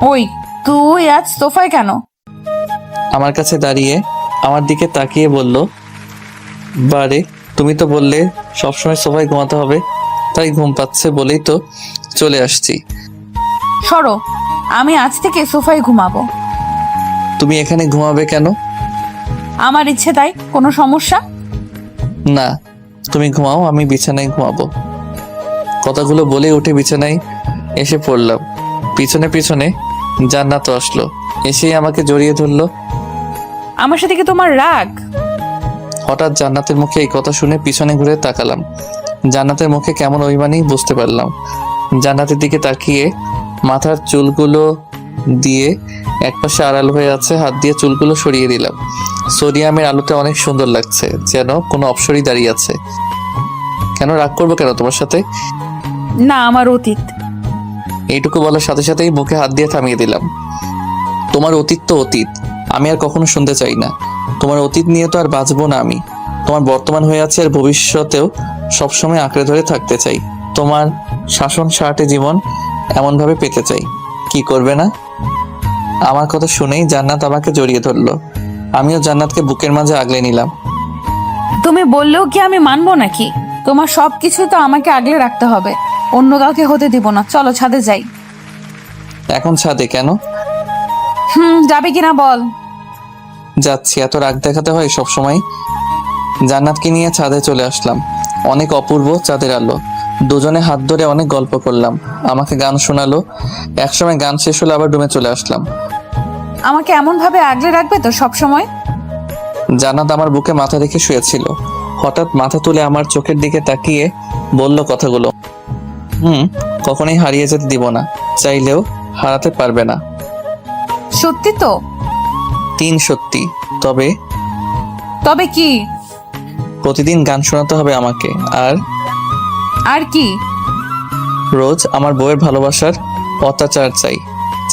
ওই তুই আজ সোফায় কেন? আমার কাছে দাঁড়িয়ে আমার দিকে তাকিয়ে বলল, বারে তুমি তো বললে সবসময় সোফায় ঘুমাতে হবে, তাই ঘুম পাচ্ছে বলেই তো চলে আসছি। সরো, আমি আজ থেকে সোফায় ঘুমাবো। তুমি এখানে ঘুমাবে কেন? আমার ইচ্ছে তাই। কোনো সমস্যা? না, তুমি ঘুমাও, আমি বিছানায় ঘুমাবো। কথাগুলো বলে উঠে বিছানায় এসে পড়লাম। পিছনে পিছনে জান্নাত আসলো। এসেই আমাকে জড়িয়ে ধরলো। আমার সাথে কি তোমার রাগ? হঠাৎ জান্নাতের মুখে এই কথা শুনে পিছনে ঘুরে তাকালাম। জান্নাতের মুখে কেমন অভিমানী বুঝতে পারলাম। জান্নাতের দিকে তাকিয়ে মাথার চুলগুলো দিয়ে একপাশে আড়াল হয়ে আছে, হাত দিয়ে চুলগুলো সরিয়ে দিলাম। সোডিয়ামের আলোতে অনেক সুন্দর লাগছে, যেন কোনো অপসরই দাঁড়িয়ে আছে। কেন রাগ করবো কেন তোমার সাথে? না, আমার অতীত। এইটুকু বলার সাথে সাথেই মুখে হাত দিয়ে থামিয়ে দিলাম। তোমার অতীত তো অতীত, আমি আর কখনো শুনতে চাই না। তোমার অতীত নিয়ে তো আর বাঁচবো না আমি। তোমার বর্তমান হয়ে আছে আর ভবিষ্যতেও সবসময় আঁকড়ে ধরে থাকতে চাই। তোমার শাসন শার্টে জীবন এমনভাবে পেতে চাই। কি করবে না? আমার কথা শুনেই জান্নাত আমাকে জড়িয়ে ধরলো। আমিও জান্নাতকে বুকের মাঝে আগলে নিলাম। তুমি বললেও কি আমি মানবো নাকি? তোমার সবকিছু তো আমাকে আগলে রাখতে হবে, অন্য কাউকে হতে দিব না। চলো ছাদে যাই। এখন ছাদে কেন? যাবে কিনা বল। যাচ্ছি, এত রাগ দেখাতে হয় সবসময়? জান্নাতকে নিয়ে ছাদে চলে আসলাম। অনেক অপূর্ব চাঁদের আলো। দুজনে হাত ধরে অনেক গল্প করলাম। আমাকে গান শোনালো। একসময় গান শেষ হলে আবার রুমে চলে আসলাম। আমাকে এমন ভাবে আগলে রাখবে তো সব সময়? জান্নাত আমার বুকে মাথা রেখে শুয়েছিল। হঠাৎ মাথা তুলে আমার চোখের দিকে তাকিয়ে বলল কথাগুলো। কখনোই হারিয়ে যেতে দিব না, চাইলেও হারাতে পারবে না। সত্যি তো? সত্যি। তবে তবে কি? প্রতিদিন গান শোনাতে হবে আমাকে। আর কি? রোজ আমার বউয়ের ভালোবাসার অত্যাচার চাই,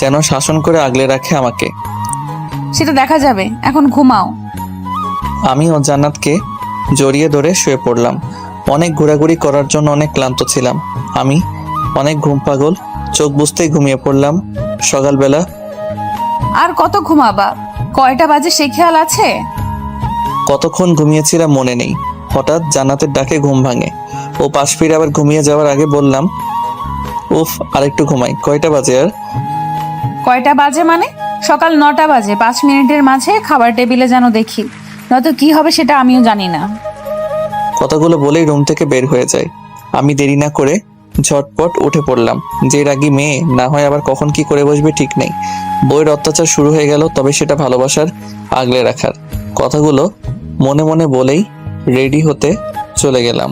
যেন শাসন করে আগলে রাখে আমাকে। সেটা দেখা যাবে, এখন ঘুমাও। আমি ও জান্নাতকে জড়িয়ে ধরে শুয়ে পড়লাম। অনেক ঘোরাঘুরি করার জন্য অনেক ক্লান্ত ছিলাম আমি। অনেক ঘুম পাগল, চোখ বুঝতেই ঘুমিয়ে পড়লাম। সকালবেলা আর কত ঘুমাবা? কয়টা বাজে সে খেয়াল আছে? কতক্ষণ ঘুমিয়েছিলাম মনে নেই। হঠাৎ জান্নাতের ডাকে ঘুম ভাঙে। ও পাশ ফিরে আবার ঘুমিয়ে যাওয়ার আগে বললাম, উফ, আরেকটু ঘুমাই। কয়টা বাজে আর? কয়টা বাজে মানে? সকাল 9টা বাজে। 5 মিনিটের মাঝে খাবার টেবিলে যেন দেখি, নয়তো কি হবে সেটা আমিও জানি না। কথাগুলো বলেই রুম থেকে বের হয়ে যায়। আমি দেরি না করে ঝটপট উঠে পড়লাম। যে রাগী মেয়ে না হয় আবার কখন কি করে বসবে ঠিক নেই। বইয়ের অত্যাচার শুরু হয়ে গেল, তবে সেটা ভালোবাসার আগলে রাখার। কথাগুলো মনে মনে বলেই রেডি হতে চলে গেলাম।